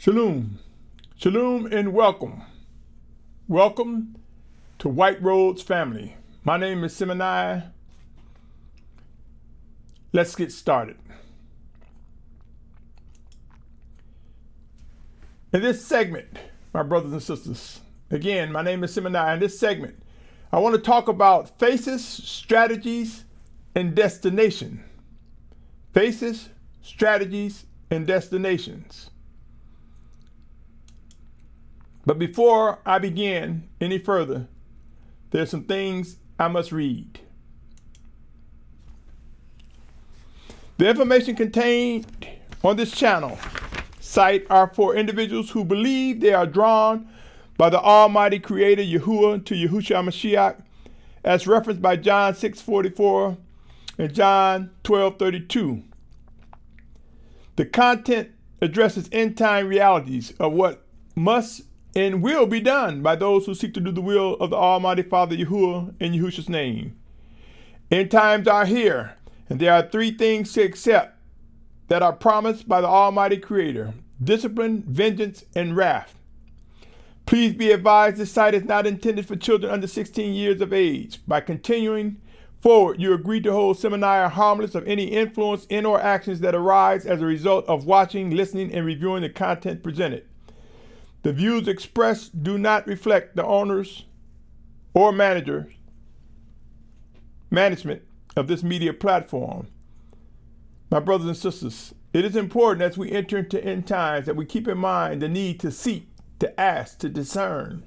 Shalom, Shalom, and welcome. Welcome to White Roads family. My name is Symmanayah. Let's get started. In this segment, my brothers and sisters, again, my name is Symmanayah. In this segment, I want to talk about faces, strategies, and destination. Faces, strategies, and destinations. But before I begin any further, there's some things I must read. The information contained on this channel site are for individuals who believe they are drawn by the Almighty Creator Yahuah to Yahusha Mashyach, as referenced by John 6:44 and John 12:32. The content addresses end-time realities of what must and will be done by those who seek to do the will of the Almighty Father Yahuah in Yahusha's name. End times are here, and there are three things to accept that are promised by the Almighty Creator: discipline, vengeance, and wrath. Please be advised this site is not intended for children under 16 years of age. By continuing forward, you agree to hold Symmanayah harmless of any influence in or actions that arise as a result of watching, listening, and reviewing the content presented. The views expressed do not reflect the owners or management of this media platform. My brothers and sisters, it is important as we enter into end times that we keep in mind the need to seek, to ask, to discern.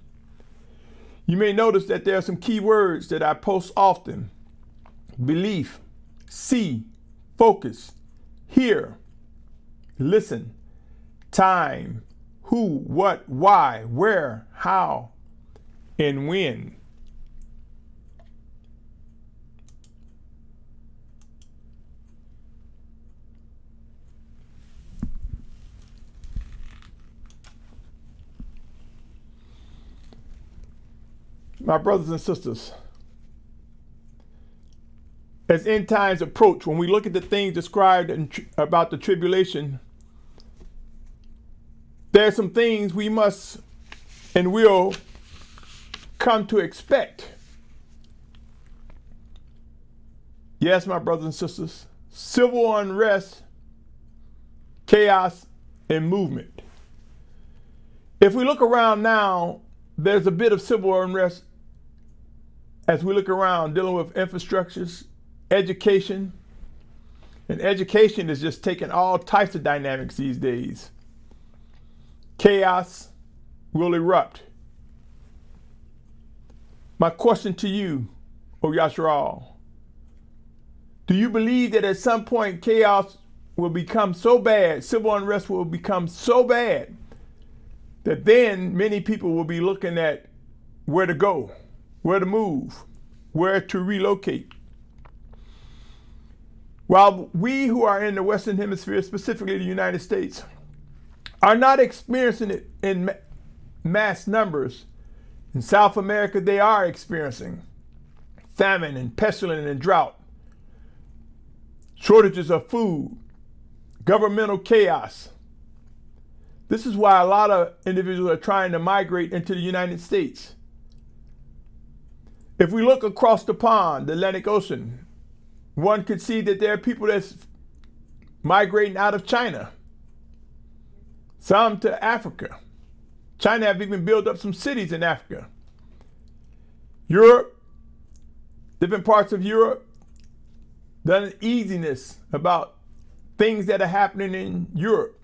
You may notice that there are some key words that I post often: belief, see, focus, hear, listen, time, who, what, why, where, how, and when. My brothers and sisters, as end times approach, when we look at the things described about the tribulation, there are some things we must and will come to expect. Yes, my brothers and sisters, civil unrest, chaos, and movement. If we look around now, there's a bit of civil unrest as we look around dealing with infrastructures, education, and education is just taking all types of dynamics these days. Chaos will erupt. My question to you, O Yashar'al, do you believe that at some point chaos will become so bad, civil unrest will become so bad, that then many people will be looking at where to go, where to move, where to relocate? While we who are in the Western Hemisphere, specifically the United States, are not experiencing it in mass numbers, in South America they are experiencing famine and pestilence and drought, shortages of food, governmental chaos. This is why a lot of individuals are trying to migrate into the United States. If we look across the pond, the Atlantic Ocean, one could see that there are people that's migrating out of China, some to Africa. China have even built up some cities in Africa. Europe, different parts of Europe, the uneasiness about things that are happening in Europe.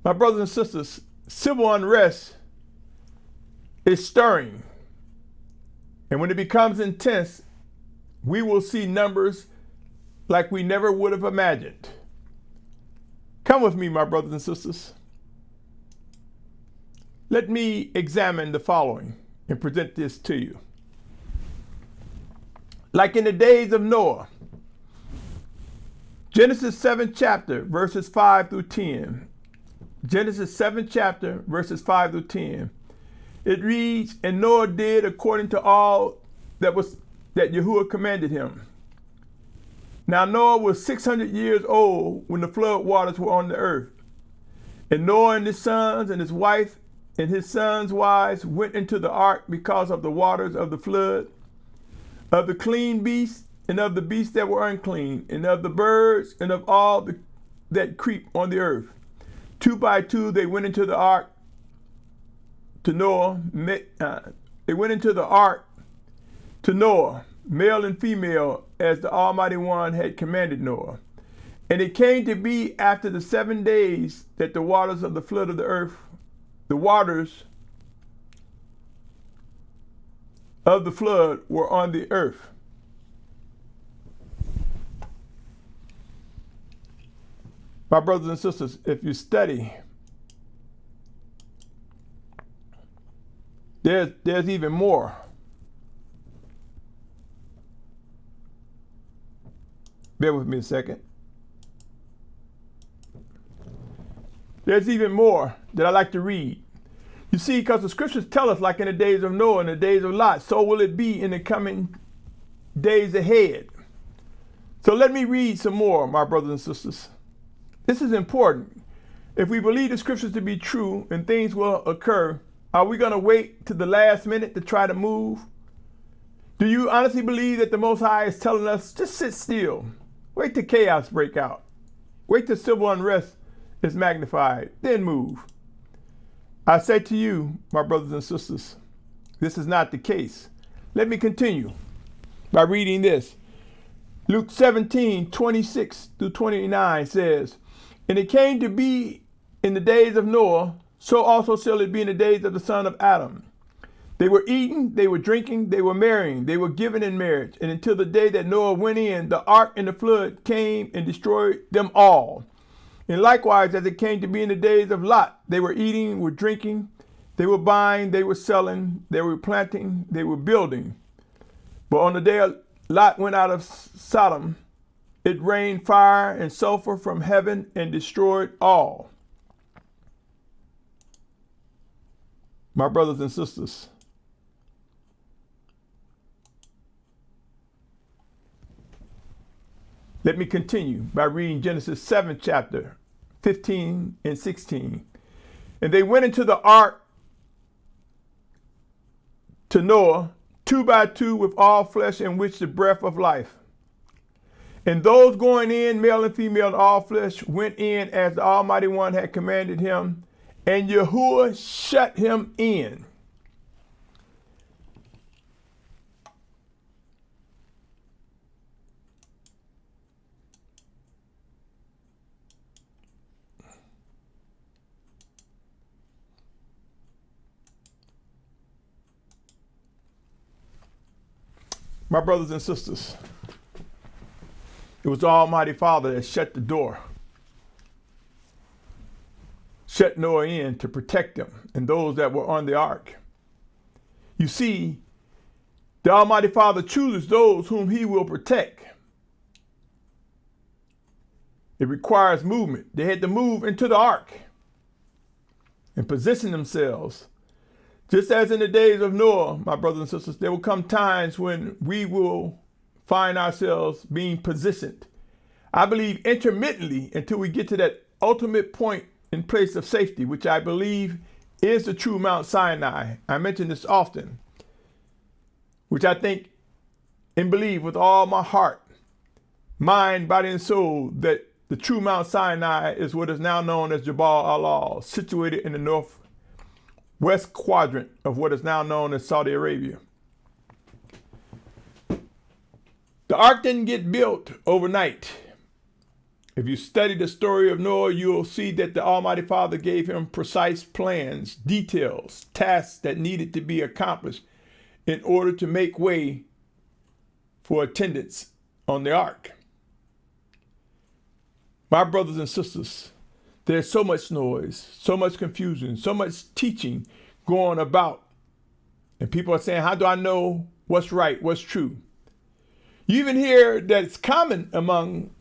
My brothers and sisters, civil unrest is stirring. And when it becomes intense, we will see numbers like we never would have imagined. Come with me, my brothers and sisters. Let me examine the following and present this to you. Like in the days of Noah, Genesis 7th chapter, verses 5 through 10. Genesis 7th chapter, verses 5 through 10. It reads, "And Noah did according to all that Yahuah commanded him. Now Noah was 600 years old when the flood waters were on the earth. And Noah and his sons and his wife and his sons' wives went into the ark because of the waters of the flood, of the clean beasts and of the beasts that were unclean, and of the birds and of all that creep on the earth. 2 by 2 they went into the ark to Noah. They went into the ark to Noah, male and female, as the Almighty One had commanded Noah. And it came to be after the 7 days that the waters of the flood of the earth, the waters of the flood were on the earth. My brothers and sisters, if you study, there's even more. Bear with me a second. There's even more that I like to read. You see, because the scriptures tell us, like in the days of Noah and the days of Lot, so will it be in the coming days ahead. So let me read some more, my brothers and sisters. This is important. If we believe the scriptures to be true and things will occur, are we going to wait to the last minute to try to move? Do you honestly believe that the Most High is telling us, just sit still, wait till chaos break out, wait till civil unrest is magnified, then move? I say to you, my brothers and sisters, this is not the case. Let me continue by reading this. Luke 17:26-29 says, and it came to be in the days of Noah, so also shall it be in the days of the son of Adam. They were eating, they were drinking, they were marrying, they were given in marriage, and until the day that Noah went in, the ark and the flood came and destroyed them all. And likewise, as it came to be in the days of Lot, they were eating, were drinking, they were buying, they were selling, they were planting, they were building. But on the day Lot went out of Sodom, it rained fire and sulfur from heaven and destroyed all. My brothers and sisters, let me continue by reading Genesis 7, chapter 15 and 16. And they went into the ark to Noah, 2 by 2, with all flesh in which the breath of life. And those going in, male and female, and all flesh, went in as the Almighty One had commanded him, and Yahuah shut him in. My brothers and sisters, it was the Almighty Father that shut the door, shut Noah in to protect him and those that were on the ark. You see, the Almighty Father chooses those whom he will protect. It requires movement. They had to move into the ark and position themselves. Just as in the days of Noah, my brothers and sisters, there will come times when we will find ourselves being positioned. I believe intermittently until we get to that ultimate point in place of safety, which I believe is the true Mount Sinai. I mention this often, which I think and believe with all my heart, mind, body, and soul, that the true Mount Sinai is what is now known as Jabal al, situated in the northwest quadrant of what is now known as Saudi Arabia. The ark didn't get built overnight. If you study the story of Noah, you'll see that the Almighty Father gave him precise plans, details, tasks that needed to be accomplished in order to make way for attendance on the ark. My brothers and sisters, there's so much noise, so much confusion, so much teaching going about. And people are saying, how do I know what's right, what's true? You even hear that it's common among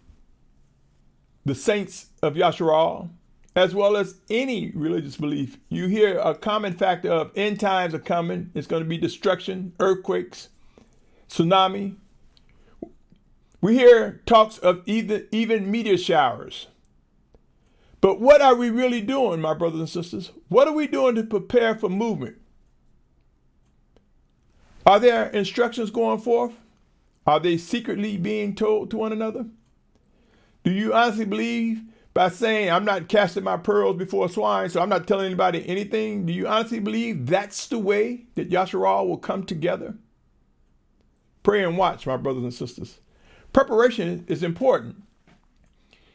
the saints of Yashar'al, as well as any religious belief. You hear a common factor of end times are coming. It's going to be destruction, earthquakes, tsunami. We hear talks of even meteor showers. But what are we really doing, my brothers and sisters? What are we doing to prepare for movement? Are there instructions going forth? Are they secretly being told to one another? Do you honestly believe by saying, I'm not casting my pearls before swine, so I'm not telling anybody anything? Do you honestly believe that's the way that Yashar'al will come together? Pray and watch, my brothers and sisters. Preparation is important.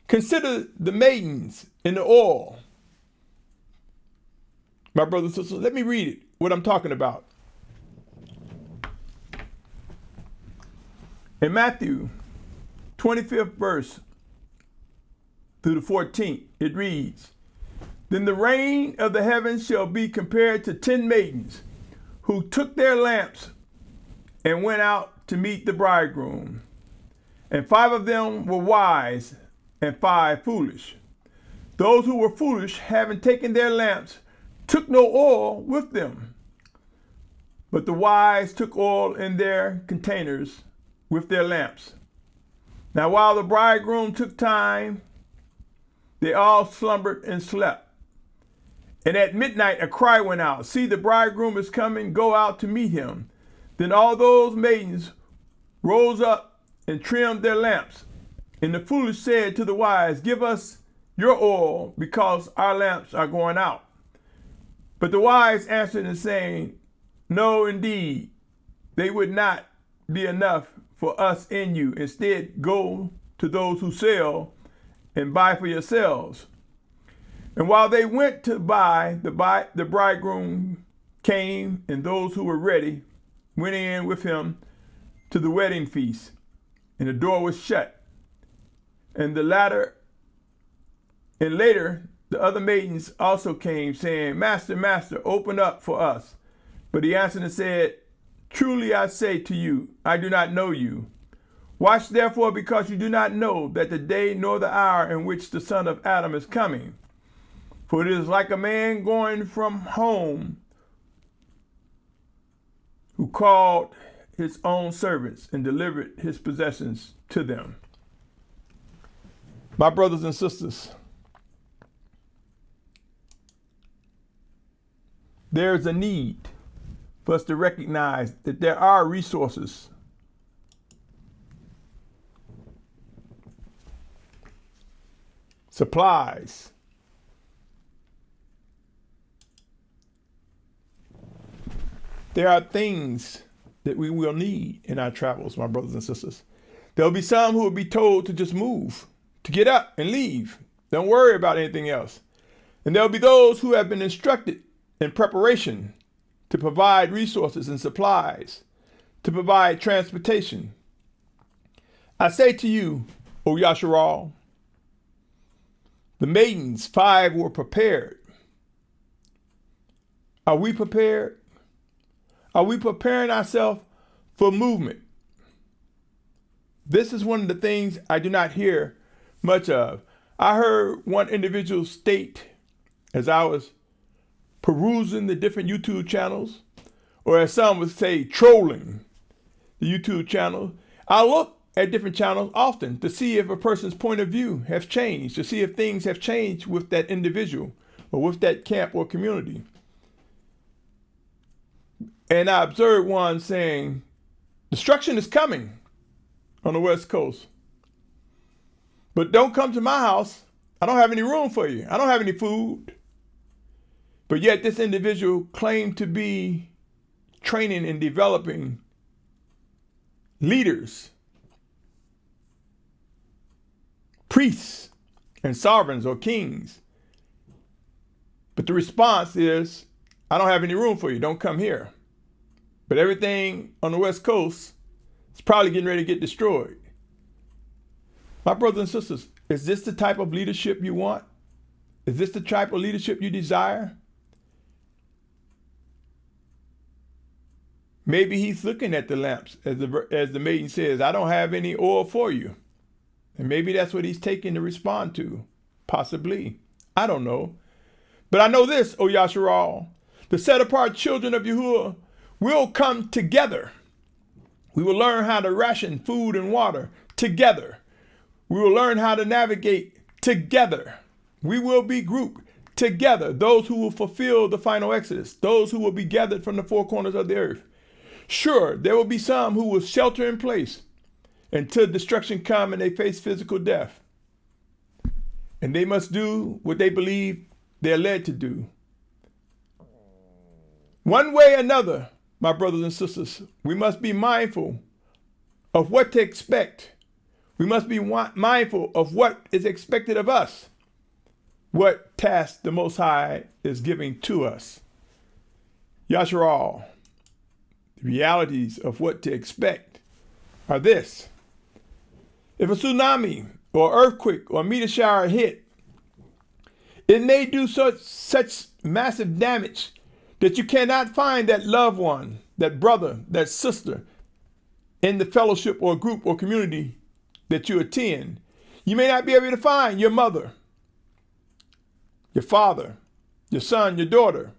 Consider the maidens in the oil. My brothers and sisters, let me read it, what I'm talking about. In Matthew 25th verse through the 14th, it reads, Then the reign of the heavens shall be compared to 10 maidens who took their lamps and went out to meet the bridegroom. And 5 of them were wise and 5 foolish. Those who were foolish, having taken their lamps, took no oil with them. But the wise took oil in their containers with their lamps. Now while the bridegroom took time, they all slumbered and slept. And at midnight a cry went out, See, the bridegroom is coming, go out to meet him. Then all those maidens rose up and trimmed their lamps. And the foolish said to the wise, Give us your oil, because our lamps are going out. But the wise answered and saying, No, indeed, they would not be enough for us and you. Instead, go to those who sell and buy for yourselves. And while they went to buy, the bridegroom came, and those who were ready went in with him to the wedding feast, and the door was shut. And later, the other maidens also came, saying, Master, Master, open up for us. But he answered and said, Truly I say to you, I do not know you. Watch therefore, because you do not know that the day nor the hour in which the Son of Adam is coming. For it is like a man going from home who called his own servants and delivered his possessions to them. My brothers and sisters, there is a need for us to recognize that there are resources supplies, there are things that we will need in our travels, my brothers and sisters. There'll be some who will be told to just move, to get up and leave. Don't worry about anything else. And there'll be those who have been instructed in preparation to provide resources and supplies, to provide transportation. I say to you, O Yashar'al, the maidens, 5 were prepared. Are we prepared? Are we preparing ourselves for movement? This is one of the things I do not hear much of. I heard one individual state, as I was perusing the different YouTube channels, or as some would say, trolling the YouTube channel. I look at different channels often to see if a person's point of view has changed, to see if things have changed with that individual or with that camp or community. And I observed one saying, destruction is coming on the West Coast. But don't come to my house. I don't have any room for you. I don't have any food. But yet this individual claimed to be training and developing leaders, priests, and sovereigns or kings. But the response is, I don't have any room for you. Don't come here. But everything on the West Coast is probably getting ready to get destroyed. My brothers and sisters, is this the type of leadership you want? Is this the type of leadership you desire? Maybe he's looking at the lamps, as the maiden says, I don't have any oil for you. And maybe that's what he's taking to respond to. Possibly. I don't know. But I know this, O Yashar'al, the set apart children of Yahuah will come together. We will learn how to ration food and water together. We will learn how to navigate together. we will be grouped together, those who will fulfill the final exodus, those who will be gathered from the four corners of the earth. Sure, there will be some who will shelter in place until destruction come and they face physical death. And they must do what they believe they're led to do. One way or another, my brothers and sisters, we must be mindful of what to expect. We must be mindful of what is expected of us, what task the Most High is giving to us. Yashar'al, the realities of what to expect are this. If a tsunami or earthquake or meteor shower hit, it may do such massive damage that you cannot find that loved one, that brother, that sister in the fellowship or group or community that you attend. You may not be able to find your mother, your father, your son, your daughter.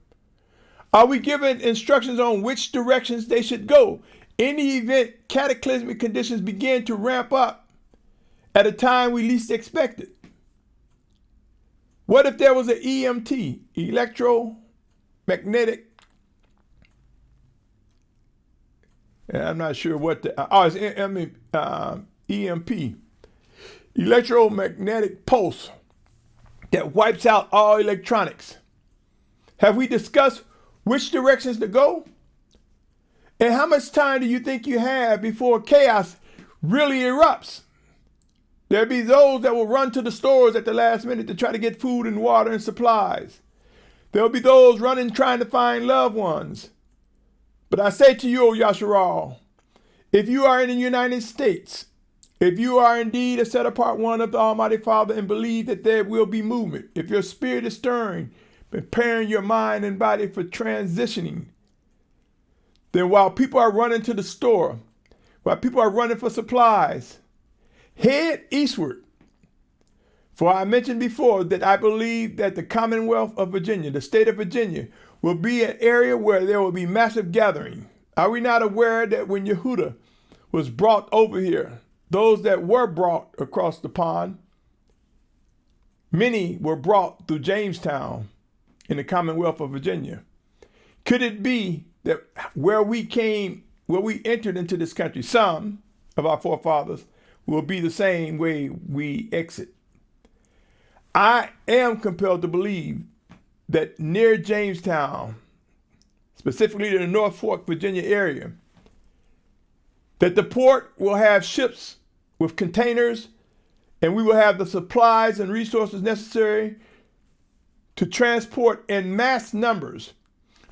Are we given instructions on which directions they should go? In the event cataclysmic conditions begin to ramp up at a time we least expect it? What if there was an EMT, electromagnetic, I'm not sure what EMP, electromagnetic pulse that wipes out all electronics? Have we discussed which directions to go? And how much time do you think you have before chaos really erupts? There'll be those that will run to the stores at the last minute to try to get food and water and supplies. There'll be those running trying to find loved ones. But I say to you, O Yashar'al, if you are in the United States, if you are indeed a set apart one of the Almighty Father and believe that there will be movement, if your spirit is stirring, preparing your mind and body for transitioning, then while people are running to the store, while people are running for supplies, head eastward. For I mentioned before that I believe that the Commonwealth of Virginia, the state of Virginia, will be an area where there will be massive gathering. Are we not aware that when Yahudah was brought over here, those that were brought across the pond, many were brought through Jamestown in the Commonwealth of Virginia? Could it be that where we entered into this country, some of our forefathers will be the same way we exit? I am compelled to believe that near Jamestown, specifically in the North Fork, Virginia area, that the port will have ships with containers, and we will have the supplies and resources necessary to transport in mass numbers.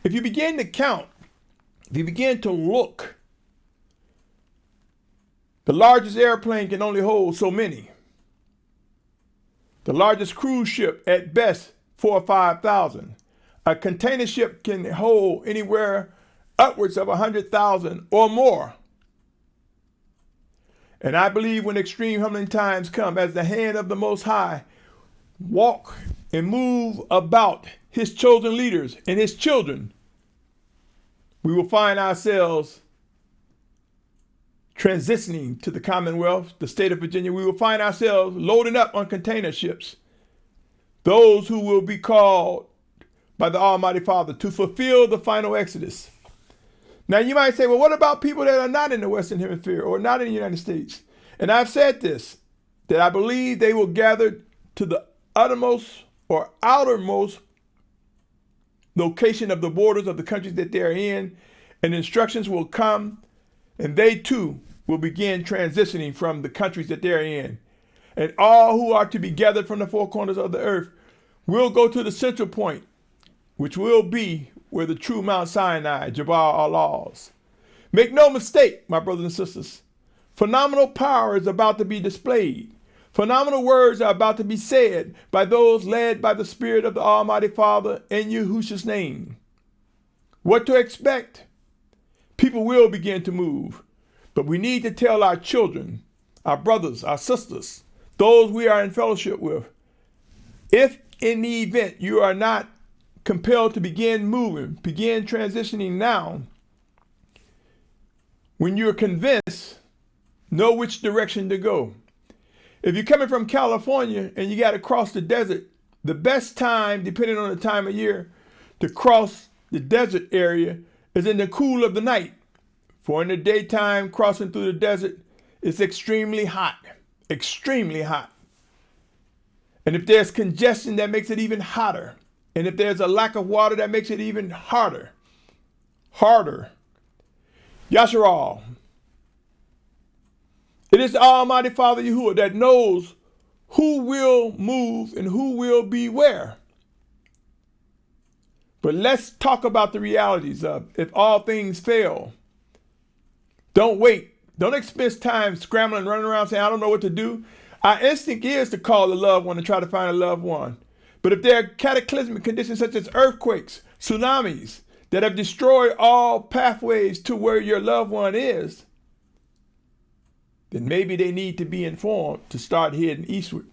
If you begin to count, if you begin to look, the largest airplane can only hold so many. The largest cruise ship, at best, 4,000 or 5,000. A container ship can hold anywhere upwards of 100,000 or more. And I believe when extreme humbling times come, as the hand of the Most High walk and move about his chosen leaders and his children, we will find ourselves transitioning to the Commonwealth, the state of Virginia. We will find ourselves loading up on container ships, those who will be called by the Almighty Father to fulfill the final exodus. Now you might say, well, what about people that are not in the Western Hemisphere or not in the United States? And I've said this, that I believe they will gather to the uttermost or outermost location of the borders of the countries that they're in, and instructions will come, and they too will begin transitioning from the countries that they're in. And all who are to be gathered from the four corners of the earth will go to the central point, which will be where the true Mount Sinai, Jabal is. Make no mistake, my brothers and sisters, phenomenal power is about to be displayed. Phenomenal words are about to be said by those led by the Spirit of the Almighty Father in Yahusha's name. What to expect? People will begin to move, but we need to tell our children, our brothers, our sisters, those we are in fellowship with, if in the event you are not compelled to begin moving, begin transitioning now, when you're convinced, know which direction to go. If you're coming from California and you got to cross the desert the best time, depending on the time of year, to cross the desert area is in the cool of the night. For in the daytime, crossing through the desert is extremely hot. Extremely hot. And if there's congestion, that makes it even hotter. And if there's a lack of water, that makes it even harder. Harder. Yashar'al. It is the Almighty Father Yahuah that knows who will move and who will be where. But let's talk about the realities of if all things fail. Don't wait. Don't expend time scrambling, running around saying, I don't know what to do. Our instinct is to call a loved one and try to find a loved one. But if there are cataclysmic conditions such as earthquakes, tsunamis, that have destroyed all pathways to where your loved one is, then maybe they need to be informed to start heading eastward.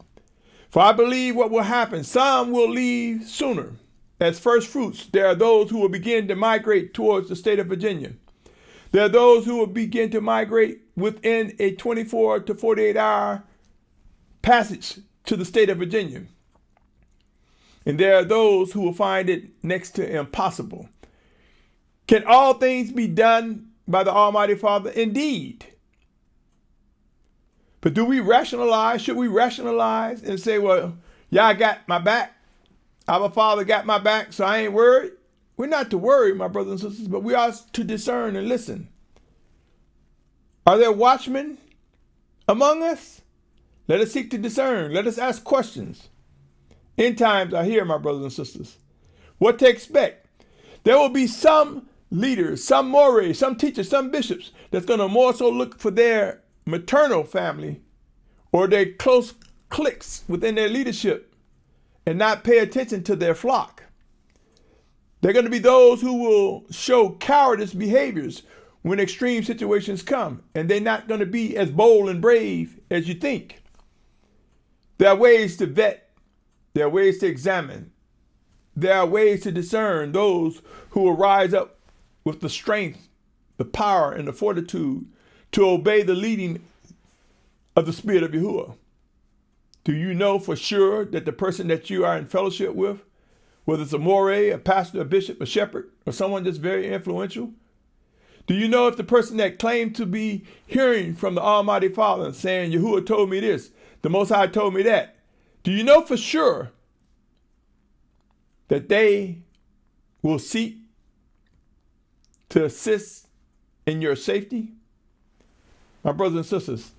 For I believe what will happen, some will leave sooner. As first fruits, there are those who will begin to migrate towards the state of Virginia. There are those who will begin to migrate within a 24 to 48 hour passage to the state of Virginia. And there are those who will find it next to impossible. Can all things be done by the Almighty Father? Indeed. But do we rationalize? Should we rationalize and say, well, y'all got my back. Our Father got my back, so I ain't worried? We're not to worry, my brothers and sisters, but we are to discern and listen. Are there watchmen among us? Let us seek to discern. Let us ask questions. End times are here, my brothers and sisters. What to expect? There will be some leaders, some mores, some teachers, some bishops that's going to more so look for their maternal family or their close cliques within their leadership and not pay attention to their flock. They're going to be those who will show cowardice behaviors when extreme situations come, and they're not going to be as bold and brave as you think. There are ways to vet. There are ways to examine. There are ways to discern those who will rise up with the strength, the power, and the fortitude to obey the leading of the Spirit of Yahuah. Do you know for sure that the person that you are in fellowship with, whether it's a more, a pastor, a bishop, a shepherd, or someone that's very influential, do you know if the person that claimed to be hearing from the Almighty Father and saying, Yahuah told me this, the Most High told me that, do you know for sure that they will seek to assist in your safety? My brothers and sisters,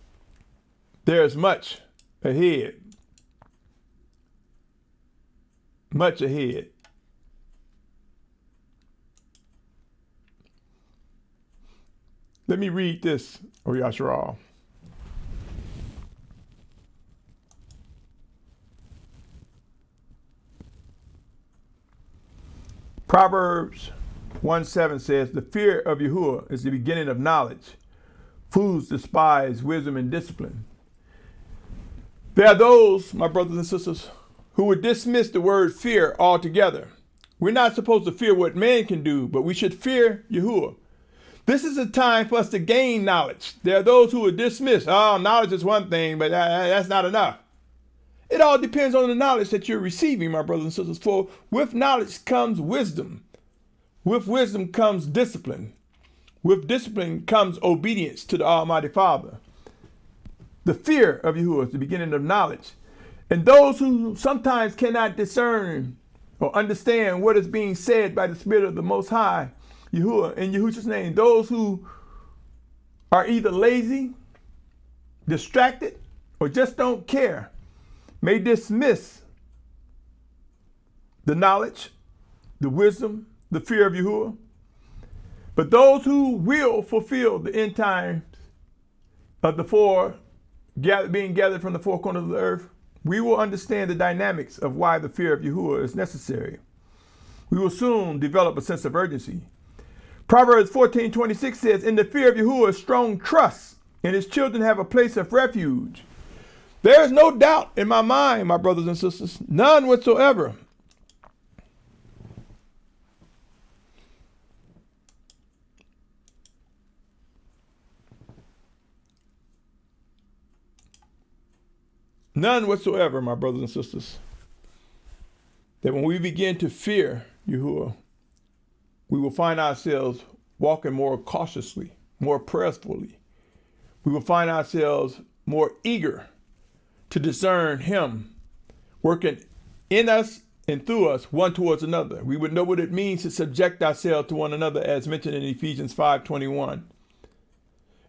there is much ahead. Much ahead. Let me read this, O Yashar'al. Proverbs 1:7 says, the fear of Yahuah is the beginning of knowledge. Fools despise wisdom and discipline. There are those, my brothers and sisters, who would dismiss the word fear altogether. We're not supposed to fear what man can do, but we should fear Yahuah. This is a time for us to gain knowledge. There are those who would dismiss, knowledge is one thing, but that's not enough. It all depends on the knowledge that you're receiving, my brothers and sisters. For with knowledge comes wisdom. With wisdom comes discipline. With discipline comes obedience to the Almighty Father. The fear of Yahuah is the beginning of knowledge. And those who sometimes cannot discern or understand what is being said by the Spirit of the Most High Yahuah in Yahusha's name, those who are either lazy, distracted, or just don't care, may dismiss the knowledge, the wisdom, the fear of Yahuah. But those who will fulfill the end times of the four being gathered from the four corners of the earth, we will understand the dynamics of why the fear of Yahuah is necessary. We will soon develop a sense of urgency. Proverbs 14:26 says, in the fear of Yahuah is strong trust, and his children have a place of refuge. There is no doubt in my mind, my brothers and sisters, none whatsoever. None whatsoever, my brothers and sisters, that when we begin to fear Yahuah, we will find ourselves walking more cautiously, more prayerfully. We will find ourselves more eager to discern him working in us and through us, one towards another. We would know what it means to subject ourselves to one another, as mentioned in Ephesians 5:21.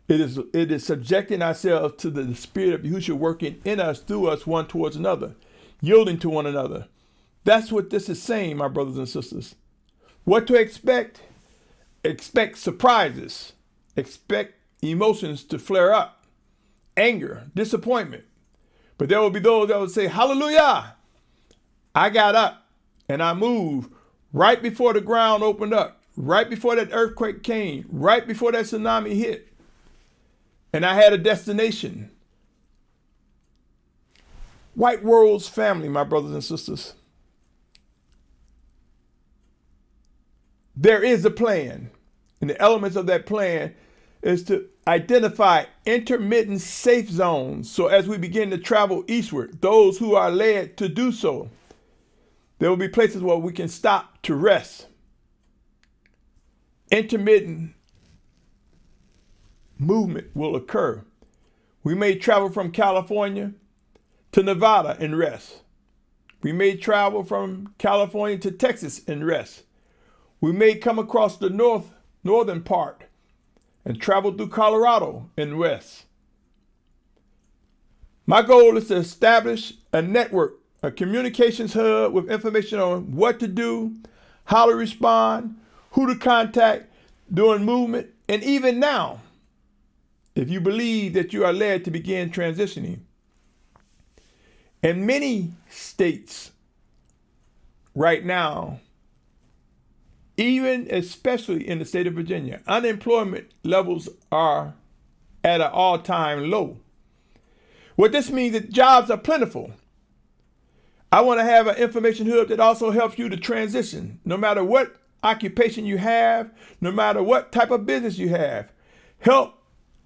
It is subjecting ourselves to the Spirit of Yahusha working in us, through us, one towards another, yielding to one another. That's what this is saying, my brothers and sisters. What to expect? Expect surprises. Expect emotions to flare up. Anger, disappointment. But there will be those that will say, hallelujah! I got up and I moved right before the ground opened up, right before that earthquake came, right before that tsunami hit. And I had a destination. White World's family, my brothers and sisters. There is a plan. And the elements of that plan is to identify intermittent safe zones. So as we begin to travel eastward, those who are led to do so, there will be places where we can stop to rest. Intermittent movement will occur. We may travel from California to Nevada and rest. We may travel from California to Texas and rest. We may come across the northern part and travel through Colorado and rest. My goal is to establish a network, a communications hub with information on what to do, how to respond, who to contact during movement, and even now, if you believe that you are led to begin transitioning. In many states right now, even especially in the state of Virginia, unemployment levels are at an all-time low. What this means is that jobs are plentiful. I want to have an information hub that also helps you to transition, no matter what occupation you have, no matter what type of business you have. Help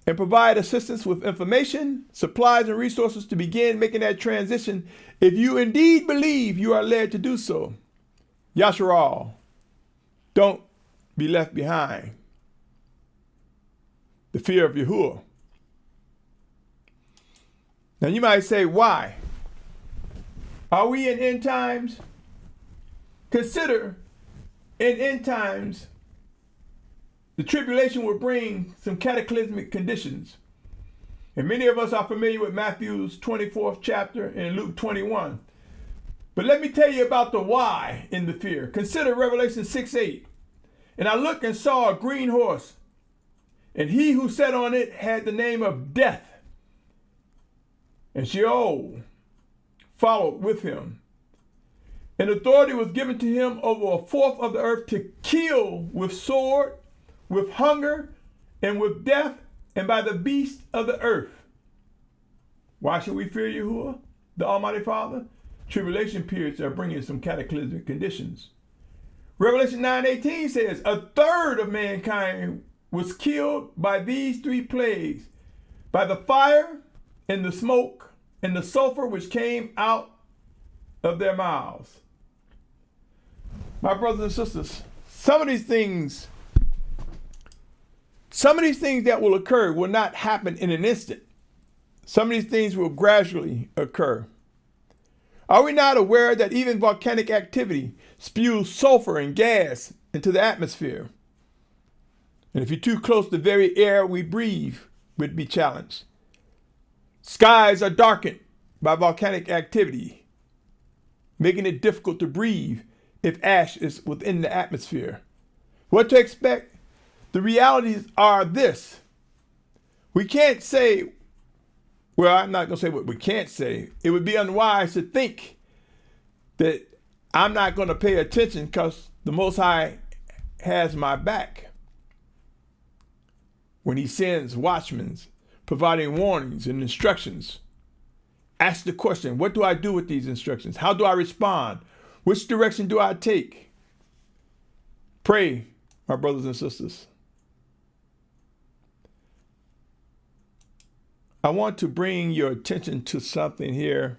and provide assistance with information, supplies, and resources to begin making that transition if you indeed believe you are led to do so. Yashar'al, don't be left behind. The fear of Yahuah. Now you might say, why? Are we in end times? Consider, in end times, the tribulation will bring some cataclysmic conditions. And many of us are familiar with Matthew's 24th chapter and Luke 21. But let me tell you about the why in the fear. Consider Revelation 6:8. And I looked and saw a green horse, and he who sat on it had the name of Death. And Sheol followed with him. And authority was given to him over a fourth of the earth to kill with sword, with hunger, and with death, and by the beasts of the earth. Why should we fear Yahuah, the Almighty Father? Tribulation periods are bringing some cataclysmic conditions. Revelation 9:18 says, a third of mankind was killed by these three plagues, by the fire and the smoke and the sulfur which came out of their mouths. My brothers and sisters, some of these things that will occur will not happen in an instant. Some of these things will gradually occur. Are we not aware that even volcanic activity spews sulfur and gas into the atmosphere? And if you're too close to the very air we breathe, would be challenged. Skies are darkened by volcanic activity, making it difficult to breathe if ash is within the atmosphere. What to expect? The realities are this. We can't say, well, I'm not going to say what we can't say. It would be unwise to think that I'm not going to pay attention because the Most High has my back. When he sends watchmen providing warnings and instructions, ask the question, what do I do with these instructions? How do I respond? Which direction do I take? Pray, my brothers and sisters. I want to bring your attention to something here.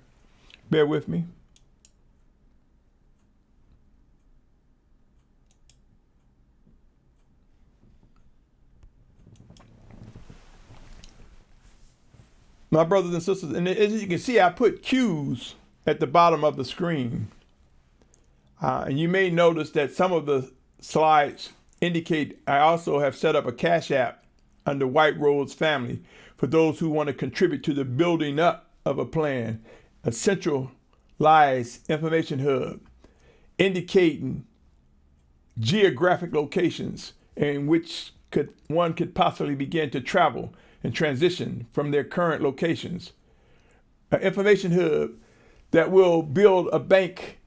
Bear with me. My brothers and sisters, and as you can see, I put Q's at the bottom of the screen. And you may notice that some of the slides indicate I also have set up a Cash App under White Rose Family for those who want to contribute to the building up of a plan, a centralized information hub indicating geographic locations in which one could possibly begin to travel and transition from their current locations. An information hub that will build a bank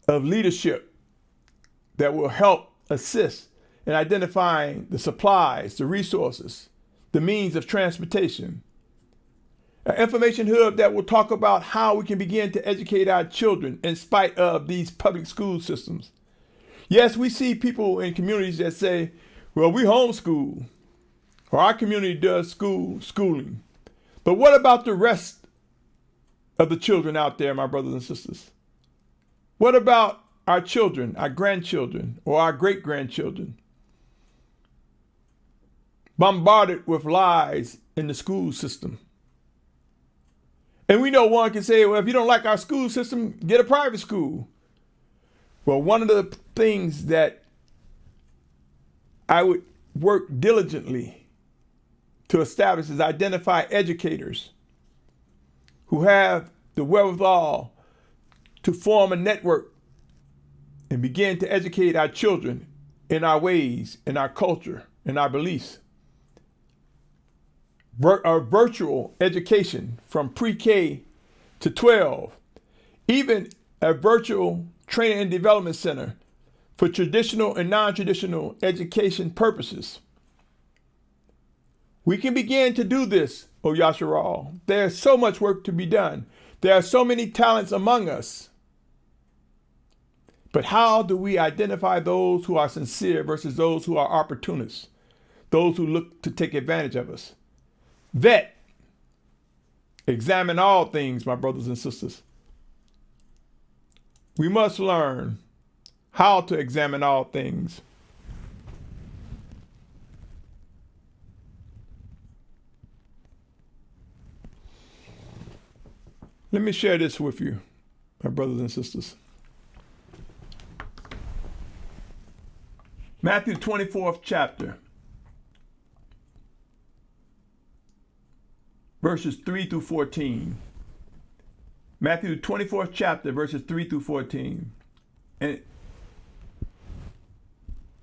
of leadership that will help assist in identifying the supplies, the resources, the means of transportation. An information hub that will talk about how we can begin to educate our children in spite of these public school systems. Yes, we see people in communities that say, well, we homeschool, or our community does schooling. But what about the rest of the children out there, my brothers and sisters? What about our children, our grandchildren, or our great-grandchildren? Bombarded with lies in the school system. And we know one can say, well, if you don't like our school system, get a private school. Well, one of the things that I would work diligently to establish is identify educators who have the wherewithal to form a network and begin to educate our children in our ways, in our culture, in our beliefs. Our virtual education from pre-K to 12, even a virtual training and development center for traditional and non-traditional education purposes. We can begin to do this, O Yashar'al. There's so much work to be done. There are so many talents among us. But how do we identify those who are sincere versus those who are opportunists, those who look to take advantage of us? Vet, examine all things, my brothers and sisters. We must learn how to examine all things. Let me share this with you, my brothers and sisters. Matthew 24th chapter, verses 3 through 14. Matthew 24th chapter, verses 3 through 14. And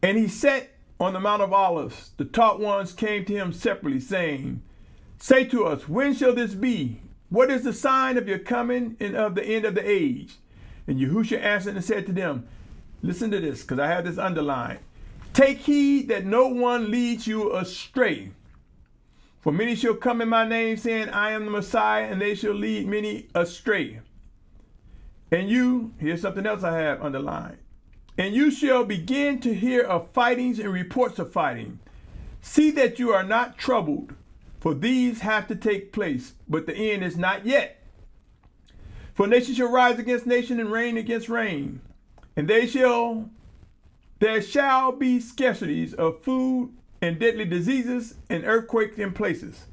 he sat on the Mount of Olives. The taught ones came to him separately, saying, say to us, when shall this be? What is the sign of your coming and of the end of the age? And Yahusha answered and said to them, listen to this, because I have this underlined. Take heed that no one leads you astray. For many shall come in my name, saying, I am the Messiah, and they shall lead many astray. And you, here's something else I have underlined. And you shall begin to hear of fightings and reports of fighting. See that you are not troubled, for these have to take place, but the end is not yet. For nation shall rise against nation and reign against reign. And there shall be scarcities of food and deadly diseases and earthquakes in places.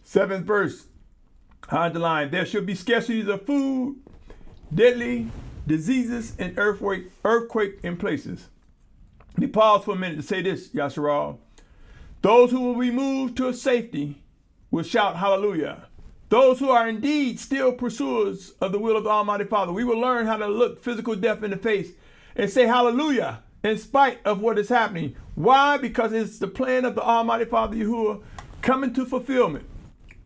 7th verse, I underline, there shall be scarcities of food, deadly diseases, and earthquake in places. Let me pause for a minute to say this, Yashar'al. Those who will be moved to safety will shout hallelujah. Those who are indeed still pursuers of the will of the Almighty Father, we will learn how to look physical death in the face and say hallelujah in spite of what is happening. Why? Because it's the plan of the Almighty Father Yahuah coming to fulfillment.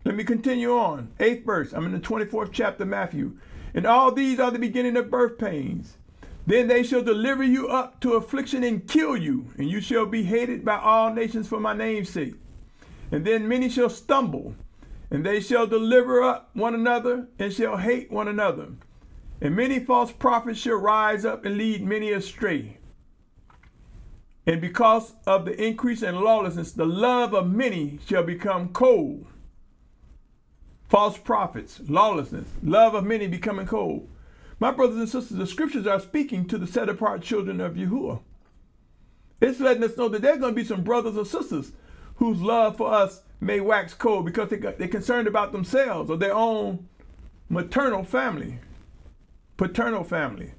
Let me continue on. 8th verse. I'm in the 24th chapter of Matthew. And all these are the beginning of birth pains. Then they shall deliver you up to affliction and kill you, and you shall be hated by all nations for my name's sake. And then many shall stumble, and they shall deliver up one another, and shall hate one another. And many false prophets shall rise up and lead many astray. And because of the increase in lawlessness, the love of many shall become cold. False prophets, lawlessness, love of many becoming cold. My brothers and sisters, the scriptures are speaking to the set apart children of Yahuah. It's letting us know that there are going to be some brothers or sisters whose love for us may wax cold because they're concerned about themselves or their own maternal family, paternal family.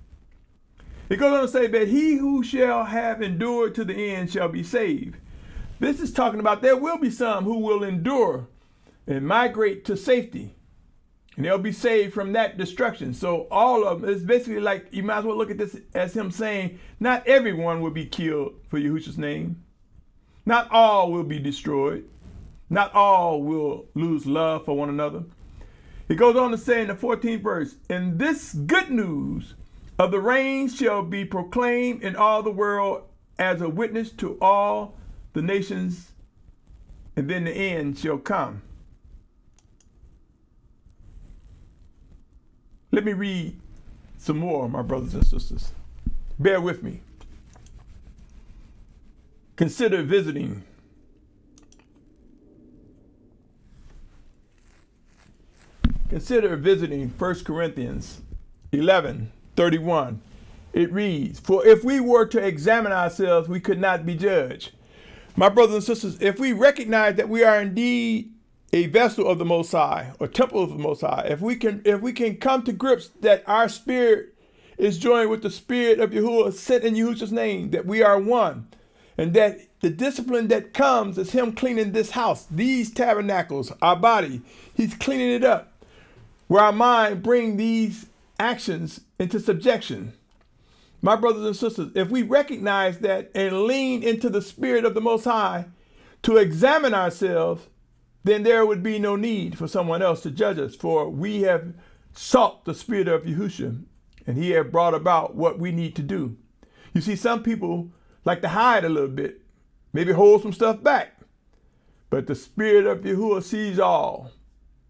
It goes on to say, but he who shall have endured to the end shall be saved. This is talking about there will be some who will endure and migrate to safety, and they'll be saved from that destruction. So all of them, it's basically like, you might as well look at this as him saying, not everyone will be killed for Yahusha's name. Not all will be destroyed. Not all will lose love for one another. He goes on to say in the 14th verse, and this good news of the reign shall be proclaimed in all the world as a witness to all the nations, and then the end shall come. Let me read some more, my brothers and sisters. Bear with me. Consider visiting. Consider visiting 1 Corinthians 11:31. It reads, for if we were to examine ourselves, we could not be judged. My brothers and sisters, if we recognize that we are indeed a vessel of the Most High, or temple of the Most High, if we can come to grips that our spirit is joined with the spirit of Yahuah sent in Yahusha's name, that we are one, and that the discipline that comes is him cleaning this house, these tabernacles, our body, he's cleaning it up, where our mind bring these actions into subjection. My brothers and sisters, if we recognize that and lean into the spirit of the Most High to examine ourselves, then there would be no need for someone else to judge us, for we have sought the spirit of Yahusha, and he have brought about what we need to do. You see, some people like to hide a little bit, maybe hold some stuff back, but the spirit of Yahuah sees all,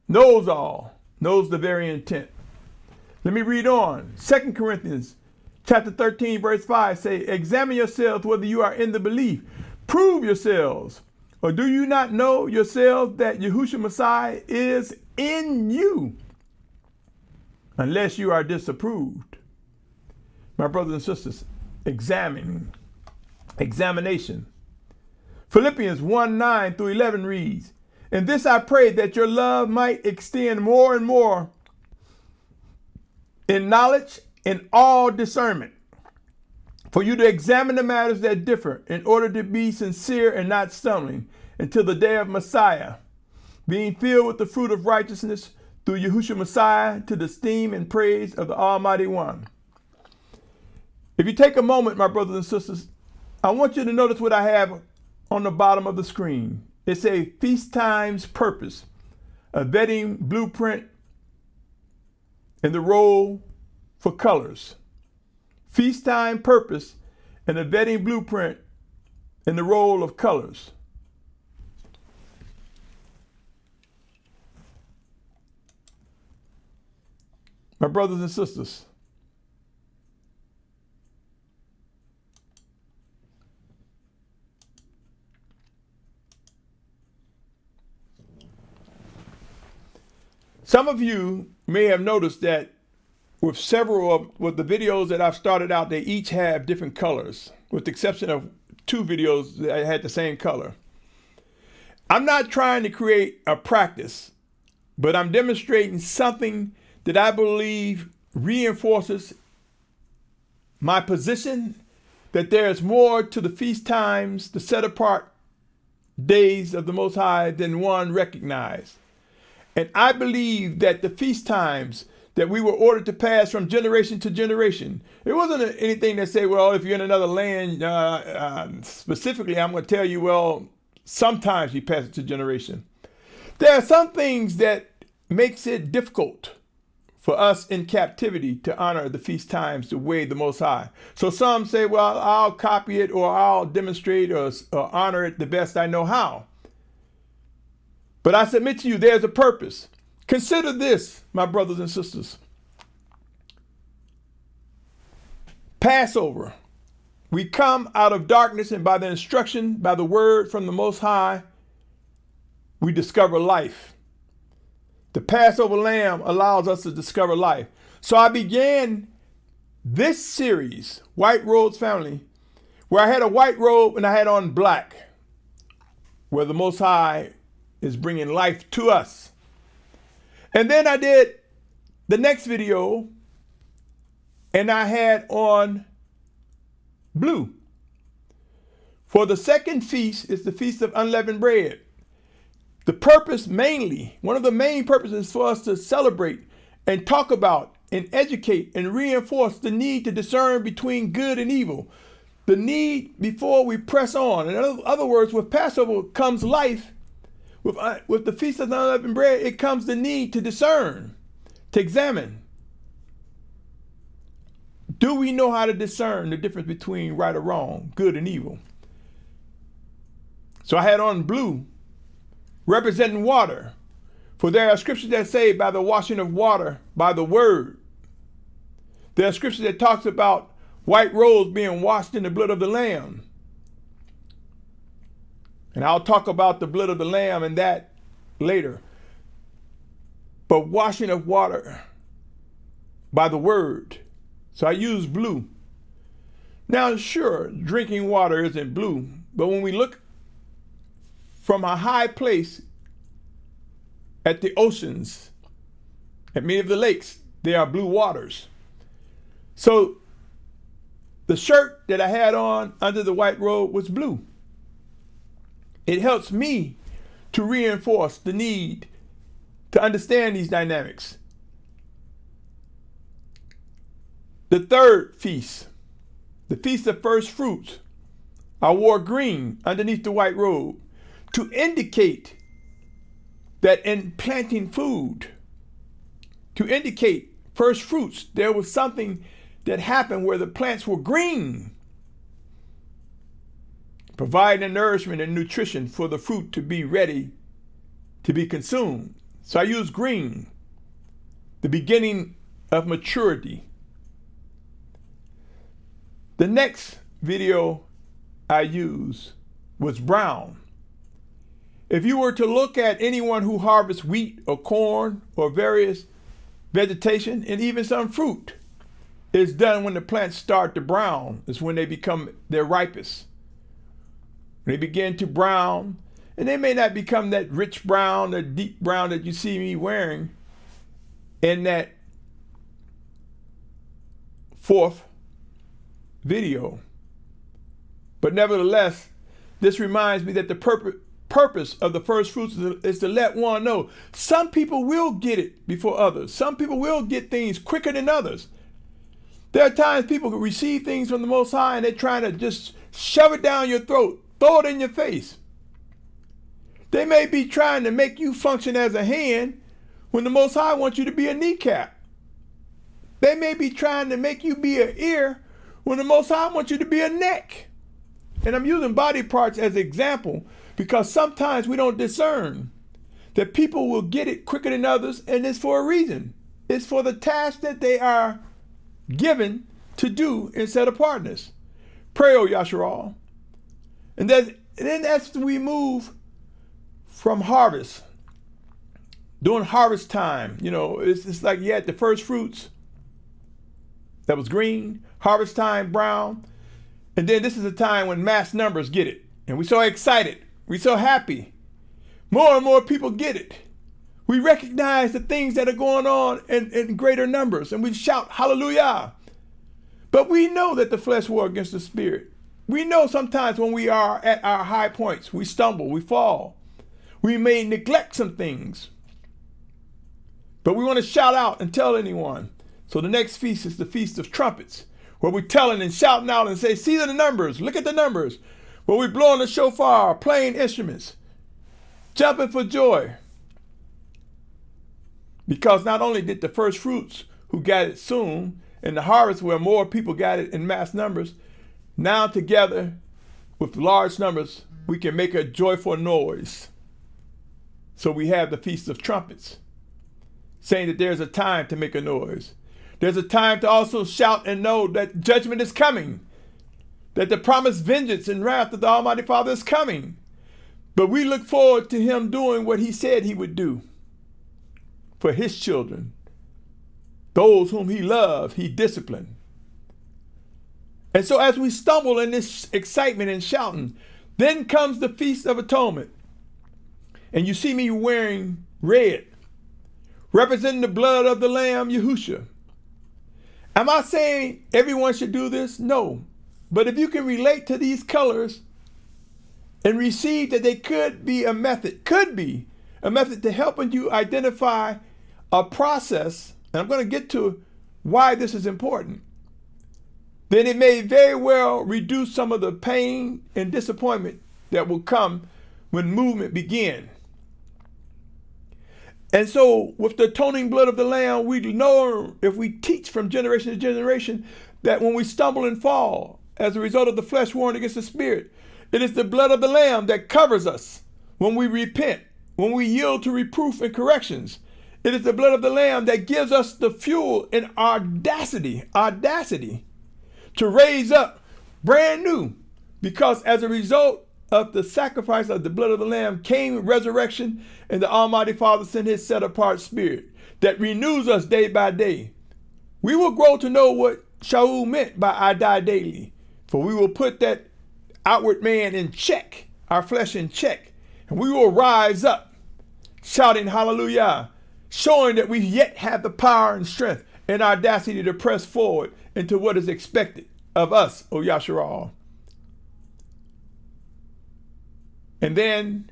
knows the very intent. Let me read on. 2 Corinthians chapter 13, verse 5 say, examine yourselves whether you are in the belief. Prove yourselves. Or do you not know yourselves that Yahushua Messiah is in you, unless you are disapproved? My brothers and sisters, examining. Examination. Philippians 1:9-11 reads, and this I pray, that your love might extend more and more in knowledge and all discernment, for you to examine the matters that differ, in order to be sincere and not stumbling, until the day of Messiah, being filled with the fruit of righteousness through Yahushua Messiah, to the esteem and praise of the Almighty One. If you take a moment, my brothers and sisters, I want you to notice what I have on the bottom of the screen. It's a feast times purpose, a vetting blueprint, and the role for colors. Feast time purpose and a vetting blueprint and the role of colors. My brothers and sisters, some of you may have noticed that with several of the videos that I've started out, they each have different colors, with the exception of 2 videos that had the same color. I'm not trying to create a practice, but I'm demonstrating something that I believe reinforces my position that there is more to the feast times, the set apart days of the Most High, than one recognized. And I believe that the feast times that we were ordered to pass from generation to generation, it wasn't anything that say, well, if you're in another land, specifically, I'm going to tell you, well, sometimes you pass it to generation. There are some things that makes it difficult for us in captivity to honor the feast times the way the Most High. So some say, well, I'll copy it, or I'll demonstrate or honor it the best I know how. But I submit to you, there's a purpose. Consider this, my brothers and sisters. Passover. We come out of darkness, and by the instruction, by the word from the Most High, we discover life. The Passover lamb allows us to discover life. So I began this series, White Robes Family, where I had a white robe and I had on black. where the Most High is bringing life to us. And then I did the next video, and I had on blue. For the second feast is the Feast of Unleavened Bread. The purpose mainly, one of the main purposes for us to celebrate and talk about and educate and reinforce the need to discern between good and evil. The need before we press on. In other words, with Passover comes life. With the Feast of Unleavened Bread, it comes the need to discern, to examine. Do we know how to discern the difference between right or wrong, good and evil? So I had on blue, representing water. For there are scriptures that say by the washing of water, by the word. There are scriptures that talks about white robes being washed in the blood of the Lamb. And I'll talk about the blood of the Lamb and that later. But washing of water by the word. So I use blue. Now, sure, drinking water isn't blue, but when we look from a high place at the oceans, at many of the lakes, there are blue waters. So the shirt that I had on under the white robe was blue. It helps me to reinforce the need to understand these dynamics. The third feast, the Feast of First Fruits, I wore green underneath the white robe to indicate that in planting food, to indicate first fruits, there was something that happened where the plants were green, providing nourishment and nutrition for the fruit to be ready to be consumed. So I use green, the beginning of maturity. The next video I used was brown. If you were to look at anyone who harvests wheat or corn or various vegetation and even some fruit, it's done when the plants start to brown. It's when they become their ripest. They begin to brown, and they may not become that rich brown, that deep brown that you see me wearing in that fourth video. But nevertheless, this reminds me that the purpose of the first fruits is to let one know some people will get it before others. Some people will get things quicker than others. There are times people receive things from the Most High and they're trying to just shove it down your throat, throw it in your face. They may be trying to make you function as a hand when the Most High wants you to be a kneecap. They may be trying to make you be an ear when the Most High wants you to be a neck. And I'm using body parts as an example because sometimes we don't discern that people will get it quicker than others, and it's for a reason. It's for the task that they are given to do in set apartness. Pray, O Yashar'al. And then as we move from harvest, during harvest time, it's like you had the first fruits that was green, harvest time brown, and then this is the time when mass numbers get it. And we're so excited, we're so happy. More and more people get it. We recognize the things that are going on in greater numbers, and we shout hallelujah. But we know that the flesh war against the spirit. We know sometimes when we are at our high points, we stumble, we fall. We may neglect some things. But we want to shout out and tell anyone. So the next feast is the Feast of Trumpets, where we're telling and shouting out and say, see the numbers, look at the numbers. Where we're blowing the shofar, playing instruments, jumping for joy. Because not only did the first fruits who got it soon, and the harvest where more people got it in mass numbers, now together with large numbers, we can make a joyful noise. So we have the Feast of Trumpets, saying that there's a time to make a noise. There's a time to also shout and know that judgment is coming, that the promised vengeance and wrath of the Almighty Father is coming. But we look forward to him doing what he said he would do for his children. Those whom he loved, he disciplined. And so as we stumble in this excitement and shouting, then comes the Feast of Atonement. and you see me wearing red, representing the blood of the Lamb, Yahusha. Am I saying everyone should do this? No. But if you can relate to these colors and receive that they could be a method to helping you identify a process, and I'm going to get to why this is important, then it may very well reduce some of the pain and disappointment that will come when movement begins. And so with the atoning blood of the Lamb, we know, if we teach from generation to generation, that when we stumble and fall as a result of the flesh warring against the spirit, it is the blood of the Lamb that covers us when we repent, when we yield to reproof and corrections. It is the blood of the Lamb that gives us the fuel and audacity to raise up brand new, because as a result of the sacrifice of the blood of the Lamb came resurrection, and the Almighty Father sent his set-apart spirit that renews us day by day. We will grow to know what Shalum meant by I die daily, for we will put that outward man in check, our flesh in check, and we will rise up shouting hallelujah, showing that we yet have the power and strength and audacity to press forward into what is expected of us, O Yashar'al. And then,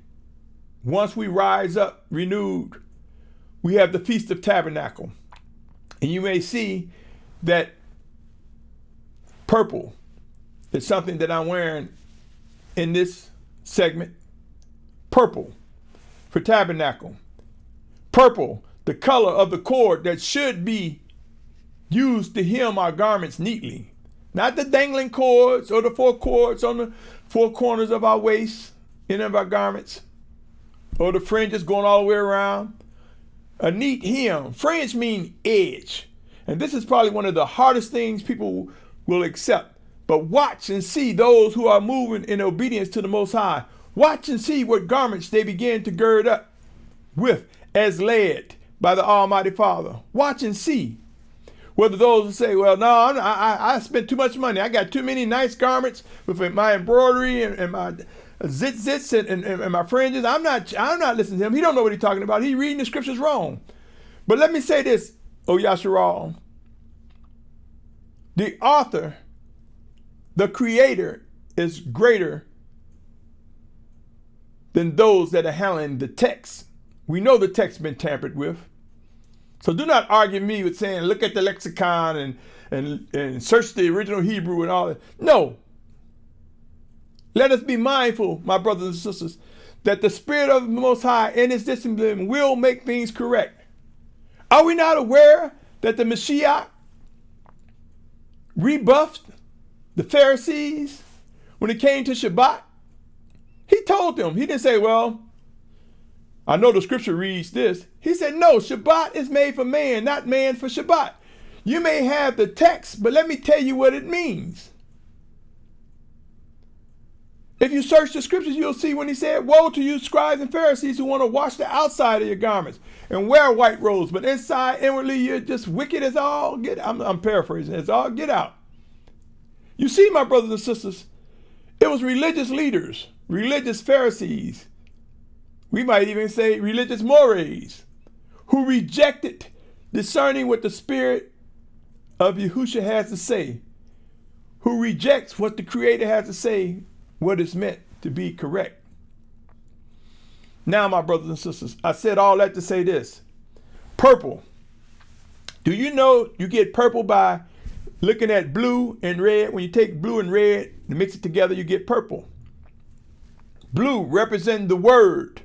once we rise up renewed, we have the Feast of Tabernacle. And you may see that purple is something that I'm wearing in this segment. Purple for tabernacle. Purple, the color of the cord that should be used to hem our garments neatly. Not the dangling cords or the 4 cords on the 4 corners of our waist, in of our garments, or the fringes going all the way around. A neat hem. Fringe mean edge. And this is probably one of the hardest things people will accept. But watch and see those who are moving in obedience to the Most High. Watch and see what garments they begin to gird up with as led by the Almighty Father. Watch and see. Whether those who say, well, no, I spent too much money. I got too many nice garments with my embroidery and my zits and my fringes. I'm not listening to him. He don't know what he's talking about. He's reading the scriptures wrong. But let me say this, O Yashar'al. The author, the creator, is greater than those that are handling the text. We know the text has been tampered with. So do not argue me with saying, look at the lexicon and search the original Hebrew and all that. No. Let us be mindful, my brothers and sisters, that the Spirit of the Most High and his discipline will make things correct. Are we not aware that the Mashyach rebuffed the Pharisees when it came to Shabbat? He told them, he didn't say, well, I know the scripture reads this. He said, no, Shabbat is made for man, not man for Shabbat. You may have the text, but let me tell you what it means. If you search the scriptures, you'll see when he said, woe to you scribes and Pharisees who want to wash the outside of your garments and wear white robes, but inside, inwardly, you're just wicked as all get out. I'm paraphrasing, as all get out. You see, my brothers and sisters, it was religious leaders, religious Pharisees, we might even say religious mores, who rejected discerning what the Spirit of Yahusha has to say, who rejects what the Creator has to say, what is meant to be correct. Now, my brothers and sisters, I said all that to say this. Purple. Do you know you get purple by looking at blue and red? When you take blue and red and mix it together, you get purple. Blue representing the Word.